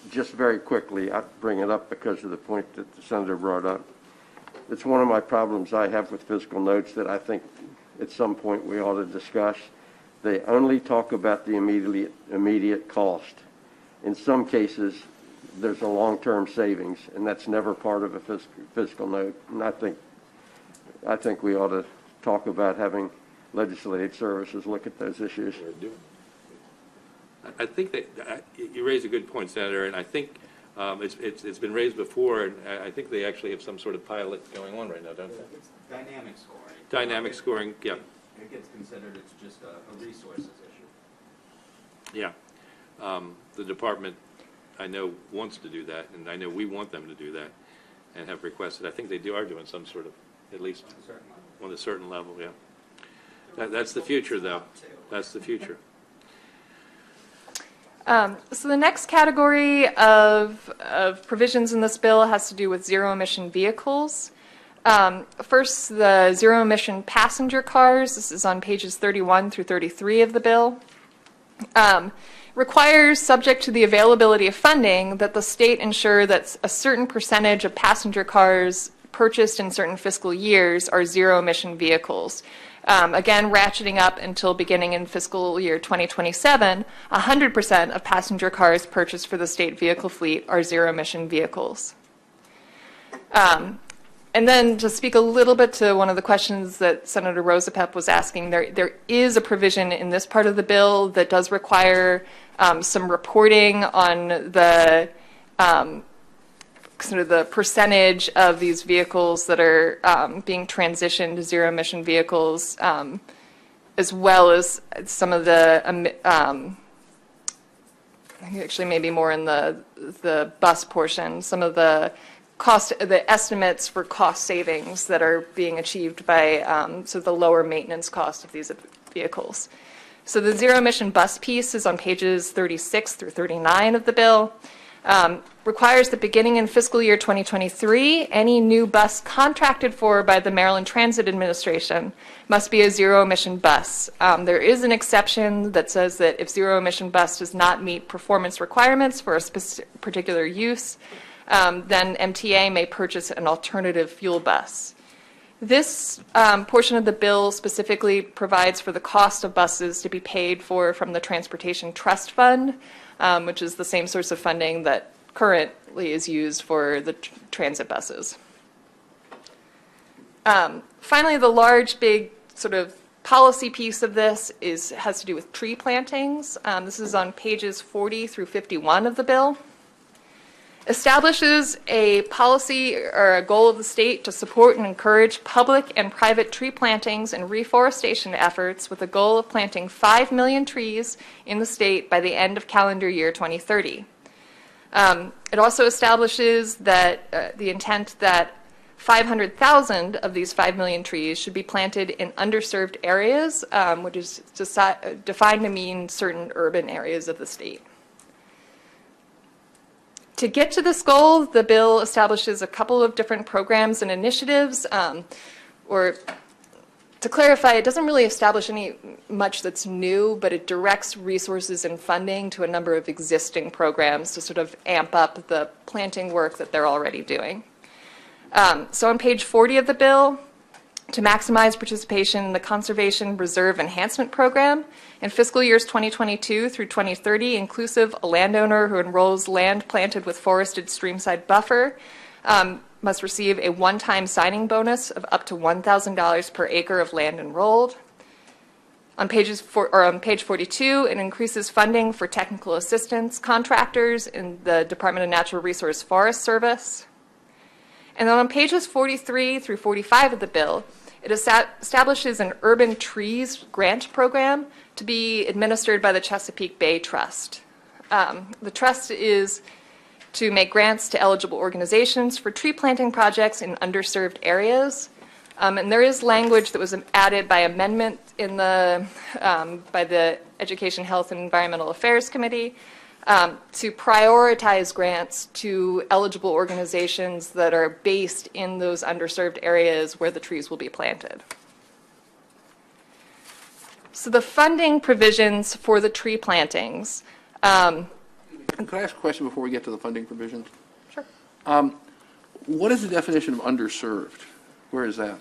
Just very quickly, I bring it up because of the point that the senator brought up. It's one of my problems I have with fiscal notes that I think at some point we ought to discuss. They only talk about the immediate cost. In some cases, there's a long-term savings, and that's never part of a fiscal note. And I think we ought to talk about having legislative services look at those issues. I think that you raise a good point, Senator, and I think it's been raised before, and I think they actually have some sort of pilot going on right now, don't they? It's dynamic scoring. Dynamic scoring, yeah. It gets considered, it's just a resources issue. Yeah. The department, I know, wants to do that, and I know we want them to do that, and have requested. I think they are doing some sort of, at least on a certain level, yeah. That's the future, though. That's the future. So the next category of provisions in this bill has to do with zero-emission vehicles. First, the zero-emission passenger cars. This is on pages 31 through 33 of the bill. Requires, subject to the availability of funding, that the state ensure that a certain percentage of passenger cars purchased in certain fiscal years are zero-emission vehicles. Again, ratcheting up until beginning in fiscal year 2027, 100% of passenger cars purchased for the state vehicle fleet are zero-emission vehicles. And then to speak a little bit to one of the questions that Senator Rosapep was asking, there is a provision in this part of the bill that does require some reporting on the sort of the percentage of these vehicles that are being transitioned to zero-emission vehicles, as well as some of the, actually maybe more in the bus portion, some of the estimates for cost savings that are being achieved by so the lower maintenance cost of these vehicles. So the zero-emission bus piece is on pages 36 through 39 of the bill. Requires that beginning in fiscal year 2023, any new bus contracted for by the Maryland Transit Administration must be a zero-emission bus. There is an exception that says that if zero-emission bus does not meet performance requirements for a particular use, then MTA may purchase an alternative fuel bus. This portion of the bill specifically provides for the cost of buses to be paid for from the Transportation Trust Fund, which is the same source of funding that currently is used for the transit buses. Finally, the large, big sort of policy piece of this has to do with tree plantings. This is on pages 40 through 51 of the bill. Establishes a policy or a goal of the state to support and encourage public and private tree plantings and reforestation efforts with a goal of planting 5 million trees in the state by the end of calendar year 2030. It also establishes that the intent that 500,000 of these 5 million trees should be planted in underserved areas, which is defined to mean certain urban areas of the state. To get to this goal, the bill establishes a couple of different programs and initiatives, or to clarify, it doesn't really establish much that's new, but it directs resources and funding to a number of existing programs to sort of amp up the planting work that they're already doing. So on page 40 of the bill, to maximize participation in the Conservation Reserve Enhancement Program, in fiscal years 2022 through 2030, inclusive, a landowner who enrolls land planted with forested streamside buffer must receive a one-time signing bonus of up to $1,000 per acre of land enrolled. On page 42, it increases funding for technical assistance contractors in the Department of Natural Resource Forest Service. And then on pages 43 through 45 of the bill, it establishes an urban trees grant program to be administered by the Chesapeake Bay Trust. The trust is to make grants to eligible organizations for tree planting projects in underserved areas. And there is language that was added by amendment in by the Education, Health, and Environmental Affairs Committee to prioritize grants to eligible organizations that are based in those underserved areas where the trees will be planted. So the funding provisions for the tree plantings. Can I ask a question before we get to the funding provisions? Sure. What is the definition of underserved? Where is that?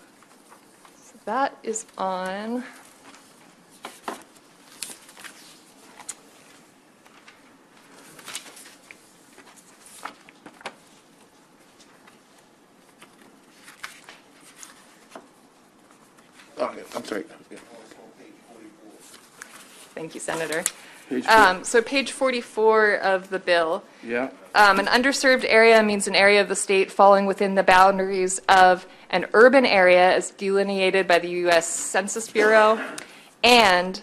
So that is on Oh, yeah, I'm sorry. Yeah. Thank you, Senator. Page So page 44 of the bill. Yeah. An underserved area means an area of the state falling within the boundaries of an urban area as delineated by the U.S. Census Bureau and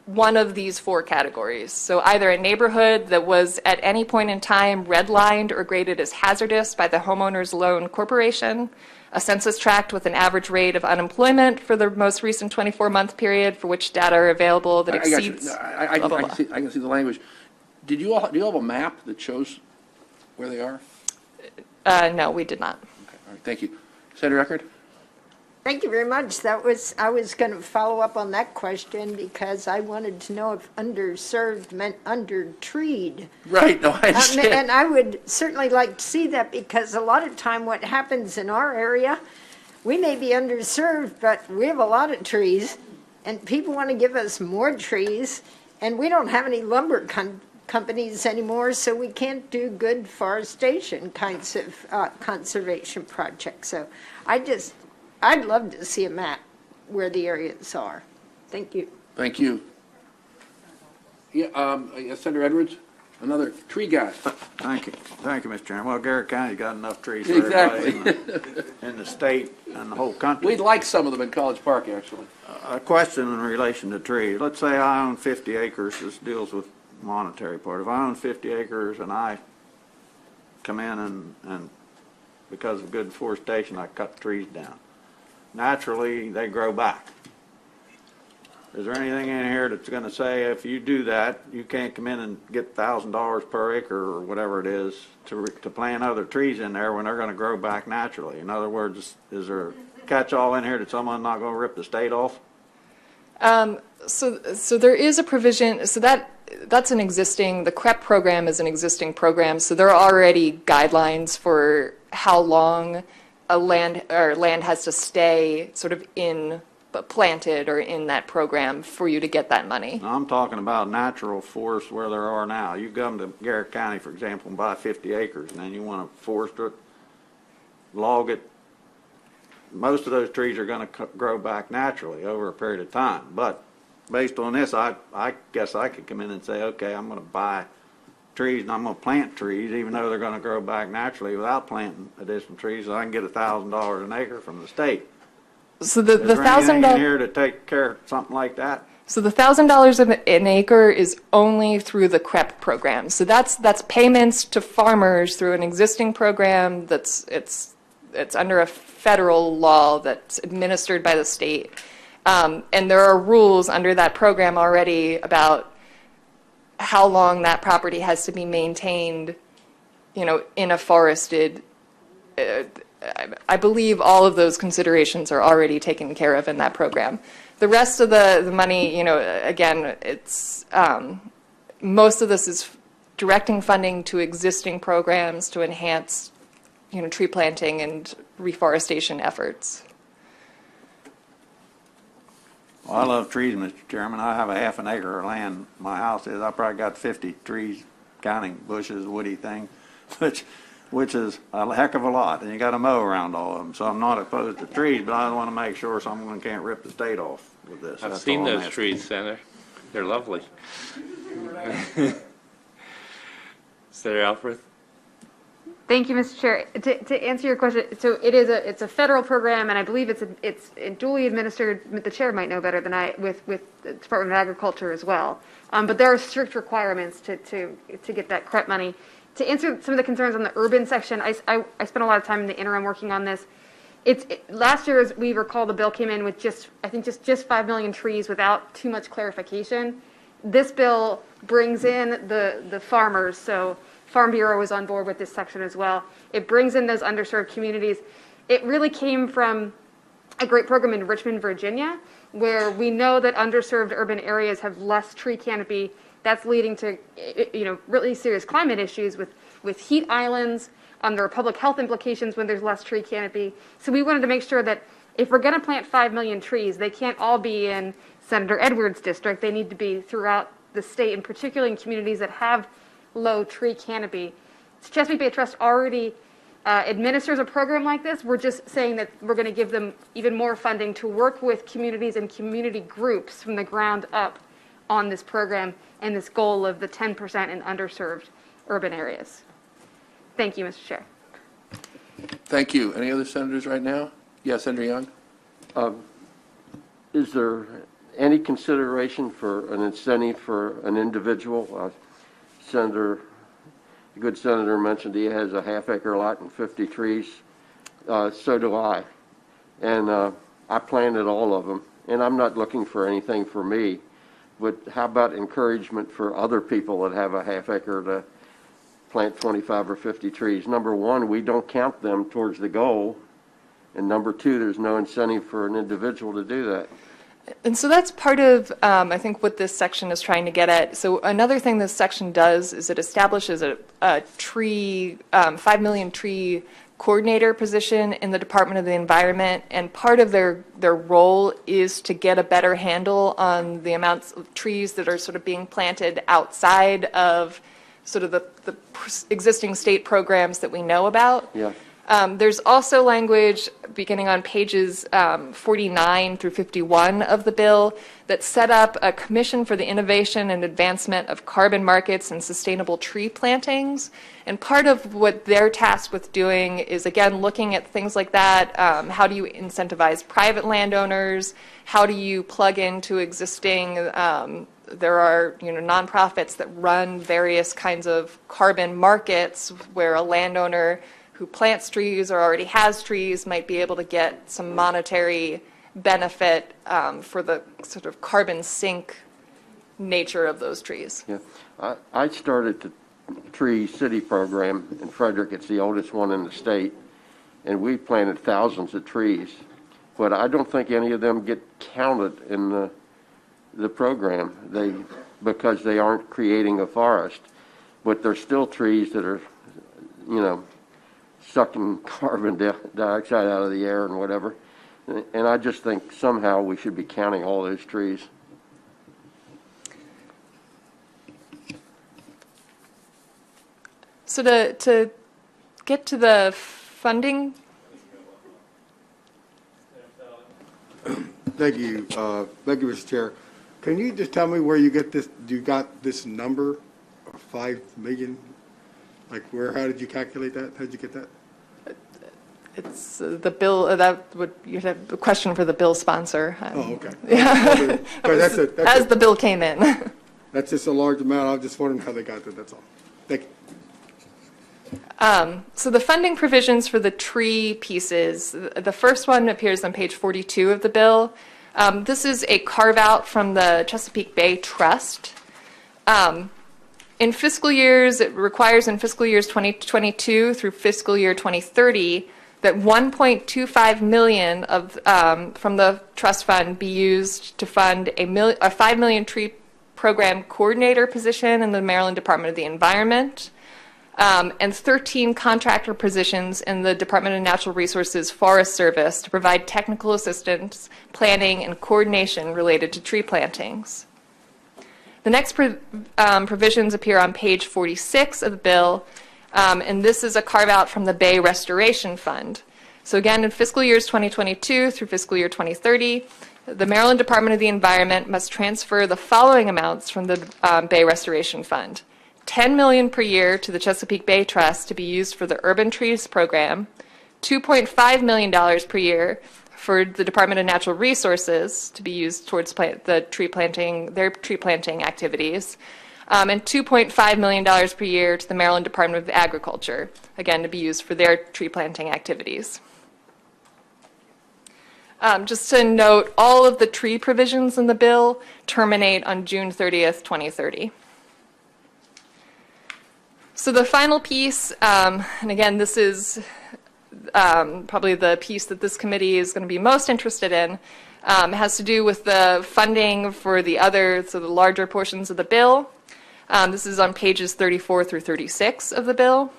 one of these four categories. So either a neighborhood that was at any point in time redlined or graded as hazardous by the Homeowners Loan Corporation, a census tract with an average rate of unemployment for the most recent 24-month period for which data are available that exceeds. I can see the language. Do you have a map that shows where they are? No, we did not. Okay, all right, thank you. Senator Eckert? Thank you very much. I was going to follow up on that question because I wanted to know if underserved meant undertreed. Right, no, I understand. And I would certainly like to see that because a lot of time what happens in our area, we may be underserved, but we have a lot of trees and people want to give us more trees and we don't have any lumber companies anymore, so we can't do good forestation kinds of conservation projects. So I'd love to see a map where the areas are. Thank you. Thank you. Yeah, Senator Edwards, another tree guy. Thank you, Mr. Chairman. Well, Garrett County's got enough trees for everybody in the state and the whole country. We'd like some of them in College Park, actually. A question in relation to trees. Let's say I own 50 acres. This deals with monetary part. If I own 50 acres and I come in and because of good forestation, I cut trees down. Naturally, they grow back. Is there anything in here that's going to say if you do that, you can't come in and get $1,000 per acre or whatever it is to plant other trees in there when they're going to grow back naturally? In other words, is there a catch-all in here that someone's not going to rip the state off? So there is a provision, so that's an existing, the CREP program is an existing program, so there are already guidelines for how long land has to stay sort of planted or in that program for you to get that money. Now, I'm talking about natural forests where there are now. You come to Garrett County, for example, and buy 50 acres, and then you want to forest it, log it. Most of those trees are going to grow back naturally over a period of time. But based on this, I guess I could come in and say, okay, I'm going to buy trees and I'm going to plant trees, even though they're going to grow back naturally without planting additional trees, so I can get $1,000 an acre from the state. So the Is there anything $1,000 in here to take care of something like that? So the $1,000 an acre is only through the CREP program. So that's payments to farmers through an existing program it's under a federal law that's administered by the state. And there are rules under that program already about how long that property has to be maintained, in a forested. I believe all of those considerations are already taken care of in that program. The rest of the money, again, it's most of this is directing funding to existing programs to enhance, tree planting and reforestation efforts. Well, I love trees, Mr. Chairman. I have a half an acre of land. My house is. I probably got 50 trees, counting bushes, woody thing, which is a heck of a lot. And you got to mow around all of them. So I'm not opposed to trees, but I want to make sure someone can't rip the state off with this. I've seen those trees, Senator. They're lovely. Senator Alfred? Thank you, Mr. Chair. To answer your question, so it's a federal program, and I believe it's duly administered. The chair might know better than I with the Department of Agriculture as well. But there are strict requirements to get that CREP money. To answer some of the concerns on the urban section, I spent a lot of time in the interim working on this. Last year, as we recall, the bill came in with just 5 million trees without too much clarification. This bill brings in the farmers, so Farm Bureau is on board with this section as well. It brings in those underserved communities. It really came from a great program in Richmond, Virginia, where we know that underserved urban areas have less tree canopy. That's leading to, really serious climate issues with heat islands. There are public health implications when there's less tree canopy. So we wanted to make sure that if we're going to plant 5 million trees, they can't all be in Senator Edwards' district. They need to be throughout the state, and particularly in communities that have low tree canopy. Chesapeake Bay Trust already administers a program like this. We're just saying that we're going to give them even more funding to work with communities and community groups from the ground up on this program and this goal of the 10% in underserved urban areas. Thank you, Mr. Chair. Thank you. Any other senators right now? Yes, Senator Young? Is there any consideration for an incentive for an individual? The good senator mentioned he has a half-acre lot and 50 trees. So do I. And I planted all of them. And I'm not looking for anything for me. But how about encouragement for other people that have a half-acre to plant 25 or 50 trees? Number one, we don't count them towards the goal. And number two, there's no incentive for an individual to do that. And so that's part of, I think, what this section is trying to get at. So another thing this section does is it establishes a tree, 5 million tree coordinator position in the Department of the Environment, and part of their role is to get a better handle on the amounts of trees that are sort of being planted outside of sort of the existing state programs that we know about. Yeah. There's also language beginning on pages 49 through 51 of the bill that set up a commission for the innovation and advancement of carbon markets and sustainable tree plantings. And part of what they're tasked with doing is, again, looking at things like that. How do you incentivize private landowners? How do you plug into existing there are nonprofits that run various kinds of carbon markets where a landowner who plants trees or already has trees might be able to get some monetary benefit for the sort of carbon sink nature of those trees. Yeah, I started the Tree City program in Frederick. It's the oldest one in the state, and we planted thousands of trees. But I don't think any of them get counted in the program. Because they aren't creating a forest, but there's still trees that are, sucking carbon dioxide out of the air and whatever. And I just think somehow we should be counting all those trees. So to get to the funding. Thank you, Mr. Chair. Can you just tell me where you get this? You got this number of 5 million? Like how did you calculate that? How did you get that? It's the bill, you'd have a question for the bill sponsor. Oh, okay. Yeah. As the bill came in. That's just a large amount. I was just wondering how they got that, that's all. Thank you. So the funding provisions for the tree pieces, the first one appears on page 42 of the bill. This is a carve-out from the Chesapeake Bay Trust. In fiscal years, it requires in fiscal years 2022 through fiscal year 2030 that 1.25 million from the trust fund be used to fund a 5 million tree program coordinator position in the Maryland Department of the Environment, and 13 contractor positions in the Department of Natural Resources Forest Service to provide technical assistance, planning, and coordination related to tree plantings. The next provisions appear on page 46 of the bill, and this is a carve-out from the Bay Restoration Fund. So again, in fiscal years 2022 through fiscal year 2030, the Maryland Department of the Environment must transfer the following amounts from the Bay Restoration Fund. $10 million per year to the Chesapeake Bay Trust to be used for the Urban Trees Program, $2.5 million per year for the Department of Natural Resources to be used towards their tree planting activities, and $2.5 million per year to the Maryland Department of Agriculture, again to be used for their tree planting activities. Just to note, all of the tree provisions in the bill terminate on June 30th, 2030. So the final piece, and again, this is probably the piece that this committee is going to be most interested in, has to do with the funding for the larger portions of the bill. This is on pages 34 through 36 of the bill.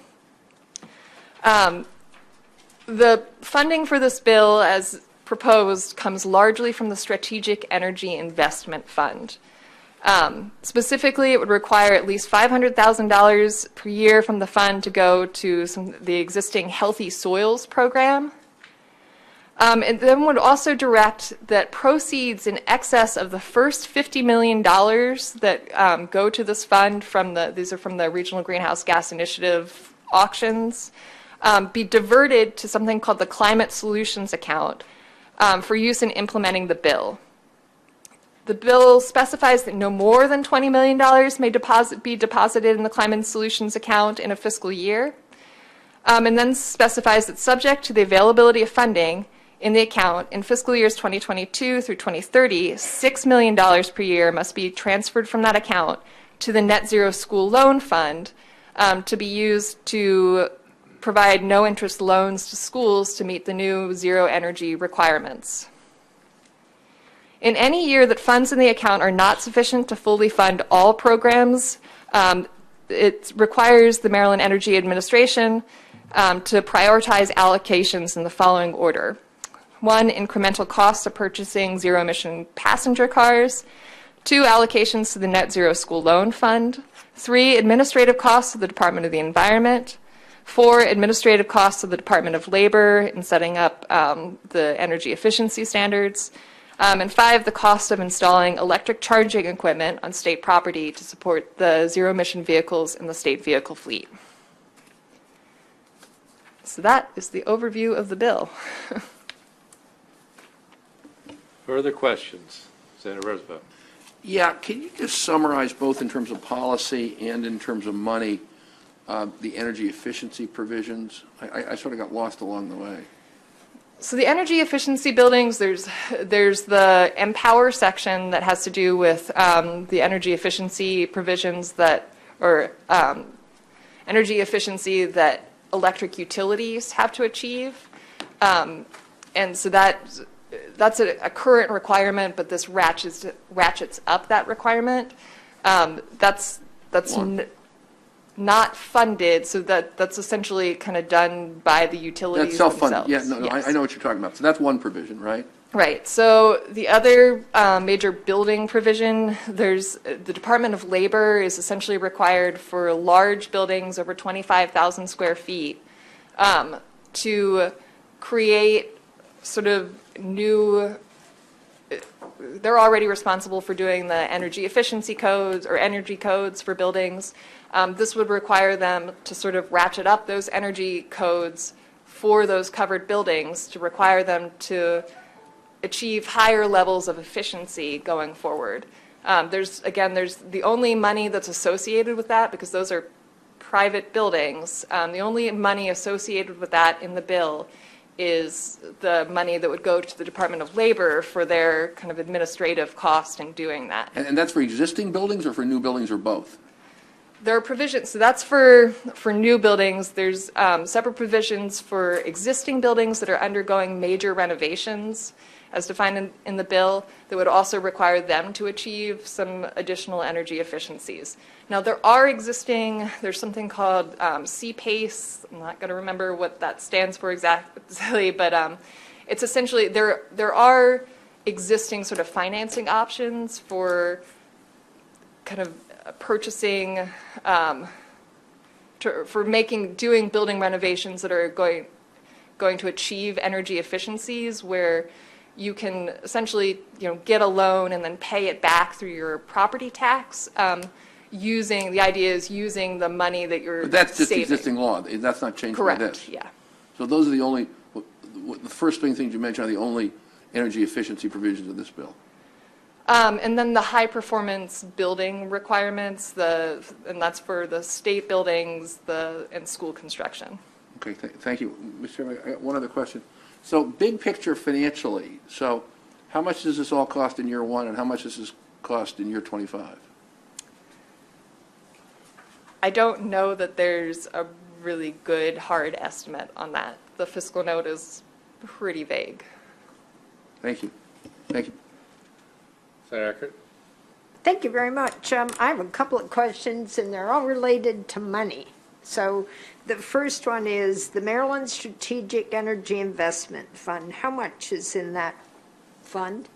The funding for this bill, as proposed, comes largely from the Strategic Energy Investment Fund. Specifically, it would require at least $500,000 per year from the fund to go to the existing Healthy Soils program. And then would also direct that proceeds in excess of the first $50 million that go to this fund these are from the Regional Greenhouse Gas Initiative auctions, be diverted to something called the Climate Solutions Account for use in implementing the bill. The bill specifies that no more than $20 million may be deposited in the Climate Solutions account in a fiscal year, and then specifies that subject to the availability of funding in the account in fiscal years 2022 through 2030, $6 million per year must be transferred from that account to the Net Zero School Loan Fund to be used to provide no-interest loans to schools to meet the new zero energy requirements. In any year that funds in the account are not sufficient to fully fund all programs, it requires the Maryland Energy Administration to prioritize allocations in the following order. 1, incremental costs of purchasing zero-emission passenger cars. 2, allocations to the Net Zero School Loan Fund. 3, administrative costs of the Department of the Environment. 4, administrative costs of the Department of Labor in setting up the energy efficiency standards. And 5, the cost of installing electric charging equipment on state property to support the zero-emission vehicles in the state vehicle fleet. So that is the overview of the bill. Further questions? Senator Roosevelt. Yeah, can you just summarize both in terms of policy and in terms of money, the energy efficiency provisions? I sort of got lost along the way. So the energy efficiency buildings, there's the Empower section that has to do with the energy efficiency provisions that, or energy efficiency that electric utilities have to achieve. And so that's a current requirement, but this ratchets up that requirement. That's not funded, so that's essentially kind of done by the utilities That's themselves. self-funded. Yeah, no, Yes. I know what you're talking about. So that's one provision, right? Right. So the other major building provision, there's the Department of Labor is essentially required for large buildings over 25,000 square feet to create sort of new, they're already responsible for doing the energy efficiency codes or energy codes for buildings. This would require them to sort of ratchet up those energy codes for those covered buildings to require them to achieve higher levels of efficiency going forward. There's the only money that's associated with that, because those are private buildings, the only money associated with that in the bill is the money that would go to the Department of Labor for their kind of administrative cost in doing that. And that's for existing buildings or for new buildings or both? There are provisions, so that's for new buildings. There's separate provisions for existing buildings that are undergoing major renovations, as defined in the bill, that would also require them to achieve some additional energy efficiencies. Now, there's something called CPACE. I'm not going to remember what that stands for exactly, but it's essentially, there are existing sort of financing options for kind of purchasing, doing building renovations that are going to achieve energy efficiencies, where you can essentially, get a loan and then pay it back through your property tax. The idea is using the money that you're But that's just saving. existing law. That's not changed by this. Correct, yeah. So those are the only, the first things you mentioned are the only energy efficiency provisions of this bill. And then the high performance building requirements, and that's for the state buildings and school construction. Okay, thank you. Mr. Chairman, I got one other question. So big picture financially, so how much does this all cost in year 1 and how much does this cost in year 25? I don't know that there's a really good hard estimate on that. The fiscal note is pretty vague. Thank you. Thank you. Senator Eckert. Thank you very much. I have a couple of questions, and they're all related to money. So the first one is the Maryland Strategic Energy Investment Fund. How much is in that fund?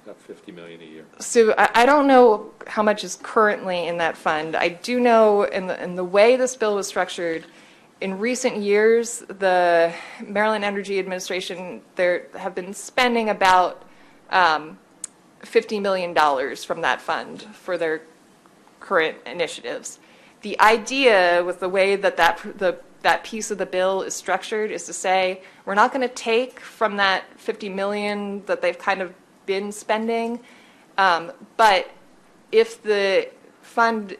About $50 million a year. So I don't know how much is currently in that fund. I do know in the way this bill was structured, in recent years, the Maryland Energy Administration, have been spending about $50 million from that fund for their current initiatives. The idea with the way that piece of the bill is structured is to say, we're not going to take from that $50 million that they've kind of been spending, but if the fund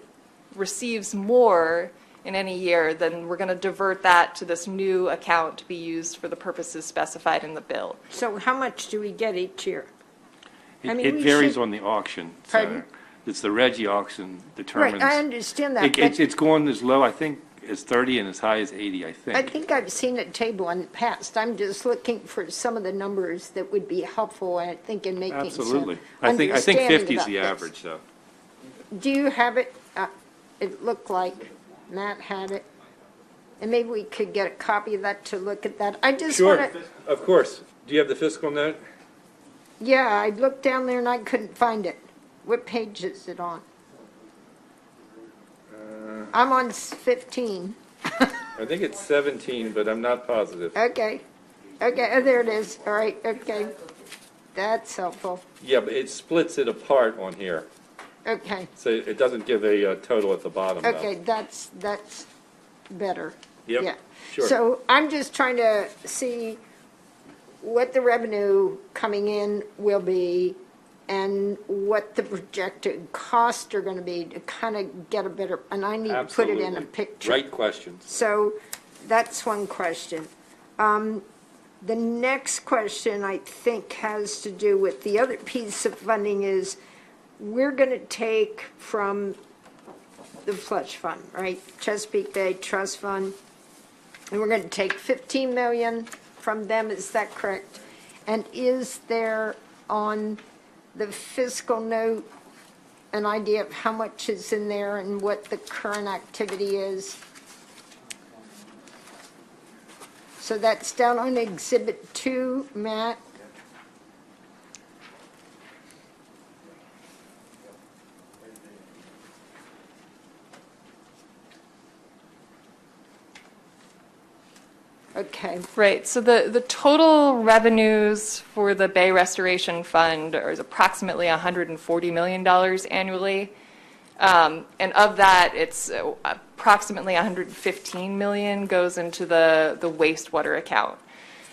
receives more in any year, then we're going to divert that to this new account to be used for the purposes specified in the bill. So how much do we get each year? It varies on the auction. Senator. It's the Reggie auction determines. Right, I understand that. It's going as low, I think, as 30 and as high as 80, I think. I think I've seen a table in the past. I'm just looking for some of the numbers that would be helpful, I think, in making some Absolutely. I think understanding 50 is about the this. average, though. Do you have it? It looked like Matt had it. And maybe we could get a copy of that to look at that. I just Sure, want to, of course. Do you have the fiscal note? yeah, I looked down there and I couldn't find it. What page is it on? I'm on 15. I think it's 17, but I'm not positive. Okay. Okay, oh, there it is. All right, okay. That's helpful. Yeah, but it splits it apart on here. Okay. So it doesn't give a total at the bottom, though. Okay, that's better. Yep, Yeah. sure. So I'm just trying to see what the revenue coming in will be and what the projected costs are going to be to kind of get a better, and I need to put it in a Absolutely. picture. Right questions. So that's one question. The next question, I think, has to do with the other piece of funding is we're going to take from the slush fund, right? Chesapeake Bay Trust Fund. And we're going to take 15 million from them, is that correct? And is there on the fiscal note an idea of how much is in there and what the current activity is? So that's down on Exhibit 2, Matt. Okay. Right, so the total revenues for the Bay Restoration Fund is approximately $140 million annually. And of that, it's approximately $115 million goes into the wastewater account.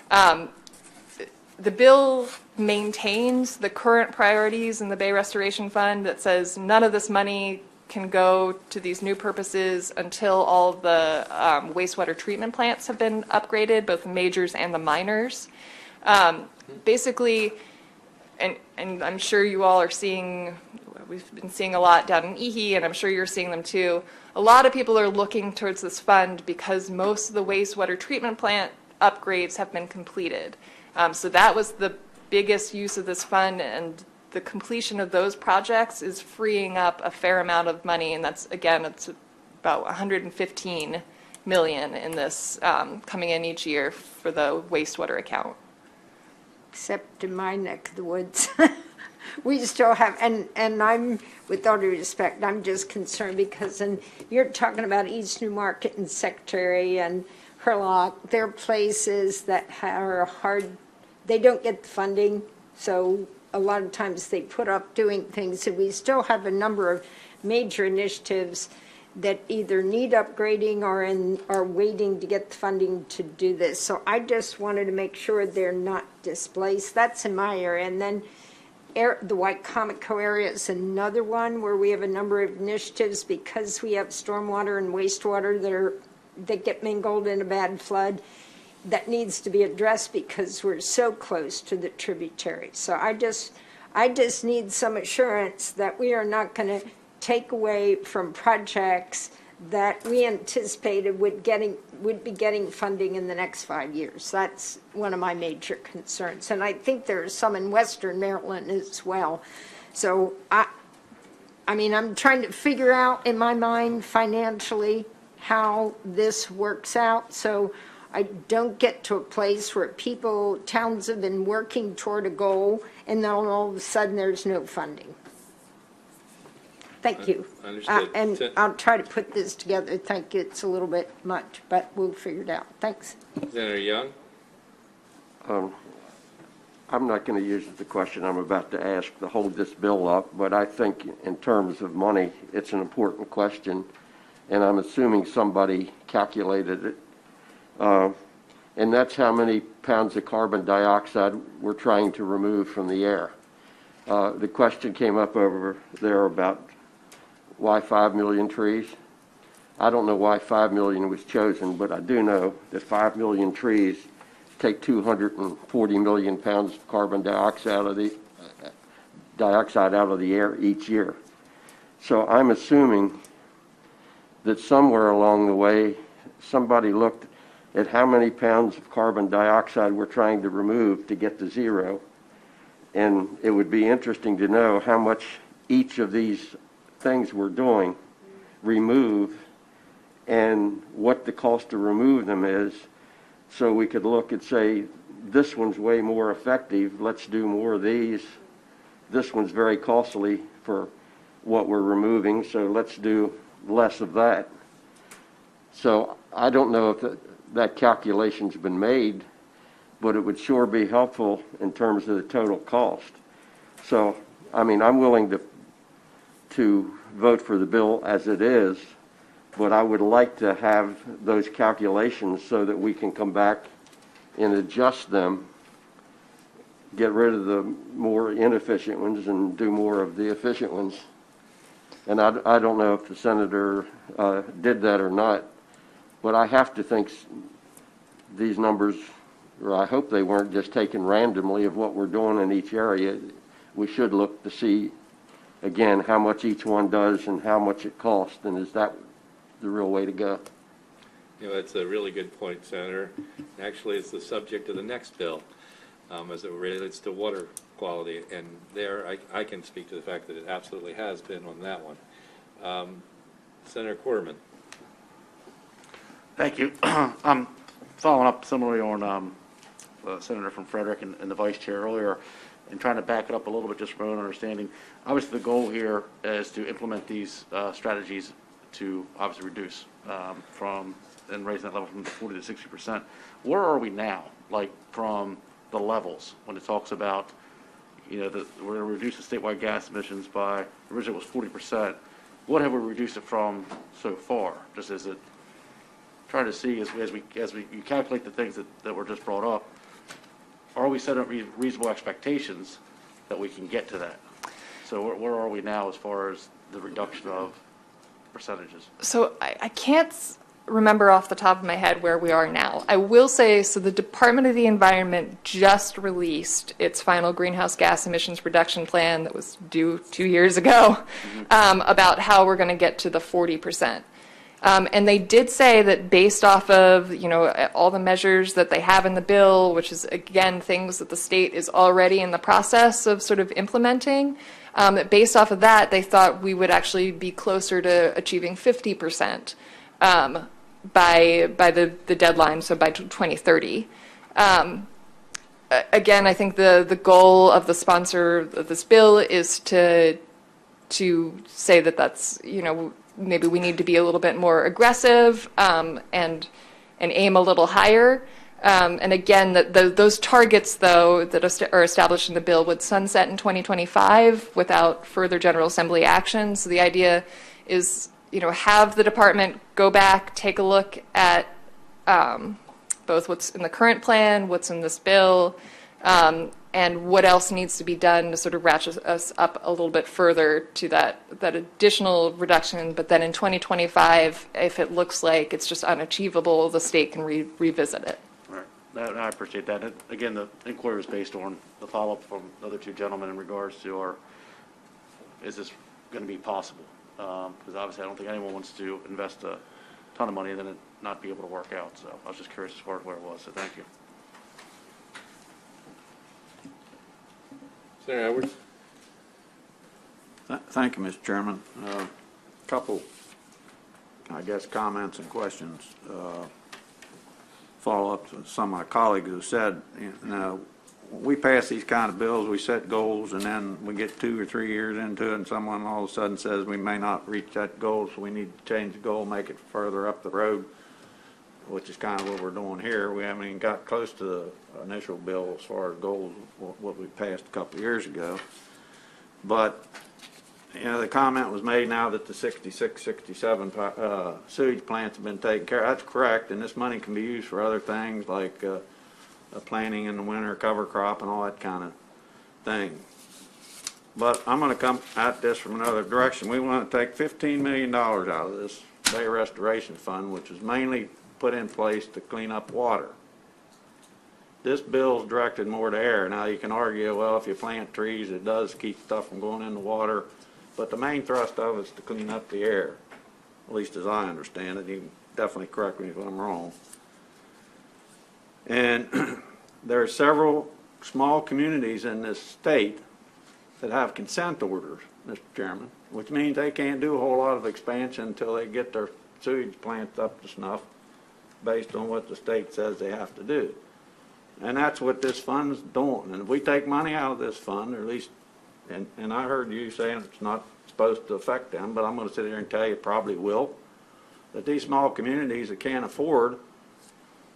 The bill maintains the current priorities in the Bay Restoration Fund that says none of this money can go to these new purposes until all of the wastewater treatment plants have been upgraded, both the majors and the minors. Basically, and I'm sure you all are seeing, we've been seeing a lot down in EHE, and I'm sure you're seeing them too. A lot of people are looking towards this fund because most of the wastewater treatment plant upgrades have been completed. So that was the biggest use of this fund, and the completion of those projects is freeing up a fair amount of money, and that's, again, it's about 115 million in this coming in each year for the wastewater account. Except in my neck of the woods. We still have, and I'm, with all due respect, I'm just concerned because you're talking about East Newmarket and Secretary and Hurlock. They're places that are hard, they don't get the funding, so a lot of times they put up doing things. So we still have a number of major initiatives that either need upgrading or are waiting to get the funding to do this. So I just wanted to make sure they're not displaced. That's in my area. And then the White Comico area is another one where we have a number of initiatives because we have stormwater and wastewater that get mingled in a bad flood that needs to be addressed because we're so close to the tributary. So I just need some assurance that we are not going to take away from projects that we anticipated would be getting funding in the next 5 years. That's one of my major concerns. And I think there are some in Western Maryland as well. So I mean, I'm trying to figure out in my mind financially how this works out. So I don't get to a place where towns have been working toward a goal and then all of a sudden there's no funding. Thank you. Understood. And I'll try to put this together. Thank you. It's a little bit much, but we'll figure it out. Thanks. Senator Young? I'm not going to use the question I'm about to ask to hold this bill up, but I think in terms of money, it's an important question, and I'm assuming somebody calculated it. And that's how many pounds of carbon dioxide we're trying to remove from the air. The question came up over there about why 5 million trees. I don't know why 5 million was chosen, but I do know that 5 million trees take 240 million pounds of carbon dioxide out of the air each year. So I'm assuming that somewhere along the way, somebody looked at how many pounds of carbon dioxide we're trying to remove to get to zero. And it would be interesting to know how much each of these things we're doing remove and what the cost to remove them is, so we could look and say, this one's way more effective, let's do more of these. This one's very costly for what we're removing, so let's do less of that. So I don't know if that calculation's been made, but it would sure be helpful in terms of the total cost. So, I mean, I'm willing to vote for the bill as it is, but I would like to have those calculations so that we can come back and adjust them, get rid of the more inefficient ones and do more of the efficient ones. And I don't know if the senator did that or not, but I have to think these numbers, or I hope they weren't just taken randomly of what we're doing in each area. We should look to see, again, how much each one does and how much it costs, and is that the real way to go? You know, that's a really good point, Senator. Actually, it's the subject of the next bill as it relates to water quality. And there, I can speak to the fact that it absolutely has been on that one. Senator Quarterman. Thank you. I'm following up similarly on Senator from Frederick and the Vice Chair earlier, and trying to back it up a little bit just from my own understanding. Obviously, the goal here is to implement these strategies to obviously reduce and raise that level from 40 to 60%. Where are we now, like from the levels, when it talks about, you know, we're going to reduce the statewide gas emissions by, originally it was 40%. What have we reduced it from so far? Just as it, trying to see as you calculate the things that were just brought up, are we setting reasonable expectations that we can get to that? So where are we now as far as the reduction of percentages? So I can't remember off the top of my head where we are now. I will say, so the Department of the Environment just released its final greenhouse gas emissions reduction plan that was due 2 years ago, about how we're going to get to the 40%. And they did say that based off of, you know, all the measures that they have in the bill, which is, again, things that the state is already in the process of sort of implementing, that based off of that, they thought we would actually be closer to achieving 50% by the deadline, so by 2030. Again, I think the goal of the sponsor of this bill is to say that that's, you know, maybe we need to be a little bit more aggressive and aim a little higher. And again, those targets, though, that are established in the bill would sunset in 2025 without further General Assembly action. So the idea is, you know, have the department go back, take a look at both what's in the current plan, what's in this bill, and what else needs to be done to sort of ratchet us up a little bit further to that additional reduction. But then in 2025, if it looks like it's just unachievable, the state can revisit it. All right. I appreciate that. And again, the inquiry is based on the follow-up from the other two gentlemen in regards to is this going to be possible? Because obviously I don't think anyone wants to invest a ton of money and then it not be able to work out. So I was just curious as far as where it was. So thank you. Senator Edwards. Thank you, Mr. Chairman. Couple, I guess, comments and questions. Follow up to some of my colleagues who said, you know, we pass these kind of bills, we set goals, and then we get 2 or 3 years into it, and someone all of a sudden says we may not reach that goal, so we need to change the goal, make it further up the road, which is kind of what we're doing here. We haven't even got close to the initial bill as far as goals, what we passed a couple of years ago. But, you know, the comment was made now that the 66, 67 sewage plants have been taken care of. That's correct, and this money can be used for other things like planting in the winter, cover crop, and all that kind of thing. But I'm going to come at this from another direction. We want to take $15 million out of this Bay Restoration Fund, which is mainly put in place to clean up water. This bill is directed more to air. Now, you can argue, well, if you plant trees, it does keep stuff from going in the water, but the main thrust of it is to clean up the air. at least as I understand it. You can definitely correct me if I'm wrong. And there are several small communities in this state that have consent orders, Mr. Chairman, which means they can't do a whole lot of expansion until they get their sewage plants up to snuff based on what the state says they have to do. And that's what this fund's doing. And if we take money out of this fund, or at least, and I heard you saying it's not supposed to affect them, but I'm going to sit here and tell you it probably will, that these small communities that can't afford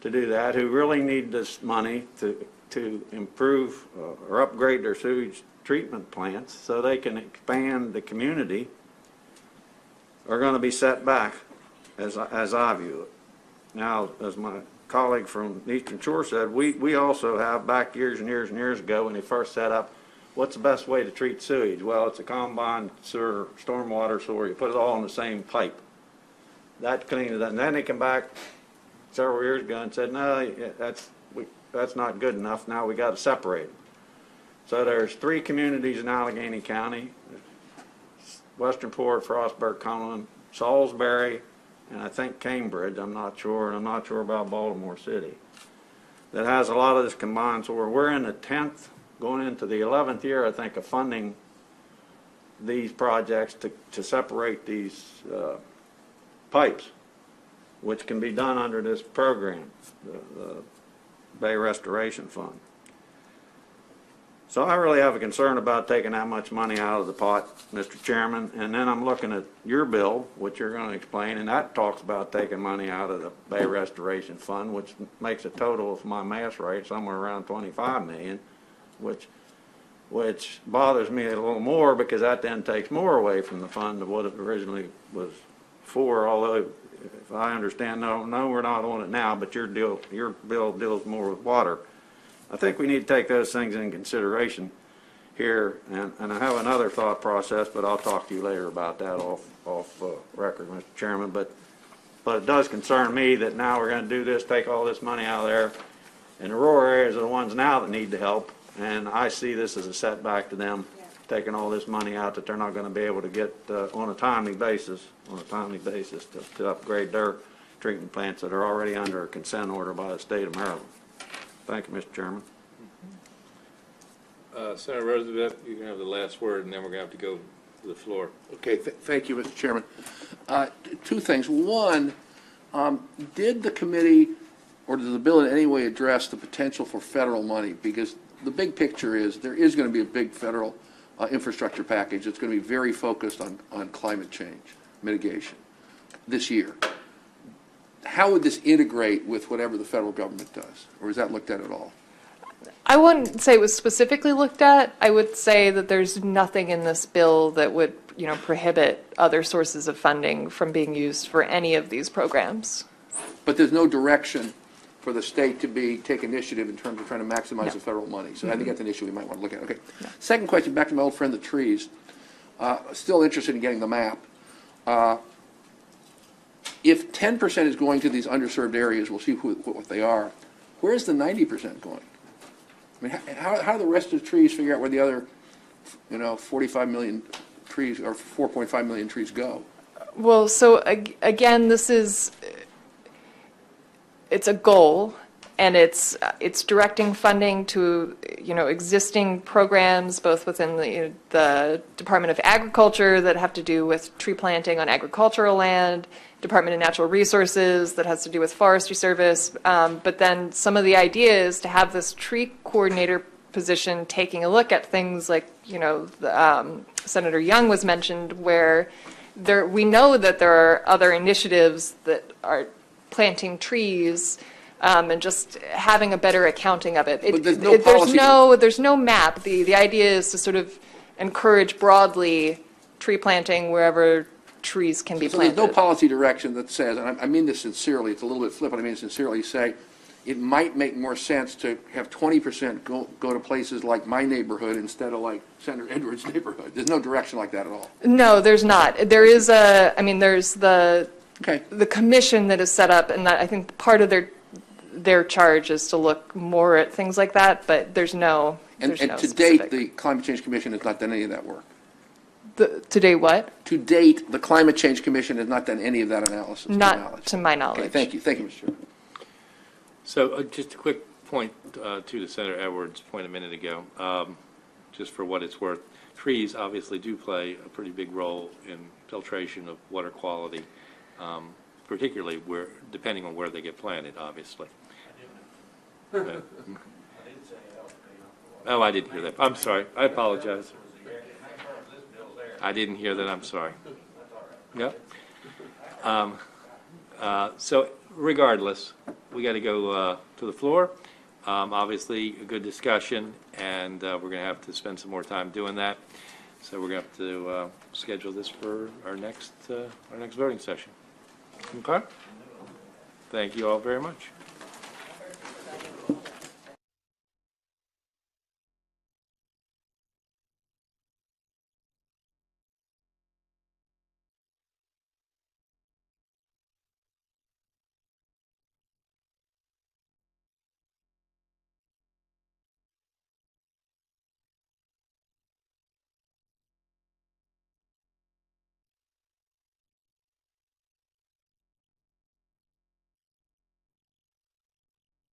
to do that, who really need this money to improve or upgrade their sewage treatment plants so they can expand the community, are going to be set back, as I view it. Now, as my colleague from Eastern Shore said, we also have back years and years and years ago when they first set up, what's the best way to treat sewage? Well, it's a combined sewer, stormwater sewer. You put it all in the same pipe. That cleans it up. And then they come back several years ago and said, no, that's not good enough. Now we got to separate them. So there's 3 communities in Allegheny County: Western Port, Frostburg, Cumberland, Salisbury, and I think Cambridge. I'm not sure, and I'm not sure about Baltimore City. That has a lot of this combined. So we're in the 10th, going into the 11th year, I think, of funding these projects to separate these pipes, which can be done under this program, the Bay Restoration Fund. So I really have a concern about taking that much money out of the pot, Mr. Chairman, and then I'm looking at your bill, which you're going to explain, and that talks about taking money out of the Bay Restoration Fund, which makes a total, if my math's right, somewhere around $25 million, which bothers me a little more because that then takes more away from the fund of what it originally was for, although if I understand, no, we're not on it now, but your bill deals more with water. I think we need to take those things in consideration here, and I have another thought process, but I'll talk to you later about that off record, Mr. Chairman. But it does concern me that now we're going to do this, take all this money out of there, and the rural areas are the ones now that need the help, and I see this as a setback to them, taking all this money out that they're not going to be able to get on a timely basis to upgrade their treatment plants that are already under a consent order by the state of Maryland. Thank you, Mr. Chairman. Senator Roosevelt, you can have the last word, and then we're going to have to go to the floor. Okay, thank you, Mr. Chairman. 2 things. One, did the committee, or does the bill in any way address the potential for federal money? Because the big picture is there is going to be a big federal infrastructure package that's going to be very focused on climate change mitigation this year. How would this integrate with whatever the federal government does? Or is that looked at all? I wouldn't say it was specifically looked at. I would say that there's nothing in this bill that would, prohibit other sources of funding from being used for any of these programs. But there's no direction for the state to take initiative in terms of trying to maximize the federal money. So I think that's an issue we might want to look at. Okay. No. Second question, back to my old friend, the trees. Still interested in getting the map. If 10% is going to these underserved areas, we'll see what they are. Where's the 90% going? I mean, how do the rest of the trees figure out where the other, 45 million trees or 4.5 million trees go? Well, so again, it's a goal, and it's directing funding to existing programs both within the Department of Agriculture that have to do with tree planting on agricultural land, Department of Natural Resources that has to do with Forestry Service, but then some of the idea is to have this tree coordinator position taking a look at things like Senator Young was mentioned, where we know that there are other initiatives that are planting trees. And just having a better accounting of it. But there's no map. The idea is to sort of encourage broadly tree planting wherever trees can be planted. So there's no policy direction that says, and I mean this sincerely, it's a little bit flippant, I mean sincerely, say it might make more sense to have 20% go to places like my neighborhood instead of like Senator Edwards' neighborhood. There's no direction like that at all. No, there's not. There is there's the commission that is set up, and that I think part of their charge is to look more at things like that, but there's no And to date, the Climate Change Commission has not done any of that work. To do what? To date, the Climate Change Commission has not done any of that analysis, to my Not knowledge. to my Okay, knowledge. thank you, Mr. Chairman. So just a quick point to Senator Edwards' point a minute ago, just for what it's worth. Trees obviously do play a pretty big role in filtration of water quality, particularly depending on where they get planted, obviously. Oh, I didn't hear that. I'm sorry. I apologize. I didn't hear that. I'm sorry. Yep. So regardless, we got to go to the floor. Obviously, a good discussion, and we're going to have to spend some more time doing that. So we're going to have to schedule this for our next voting session. Okay? Thank you all very much.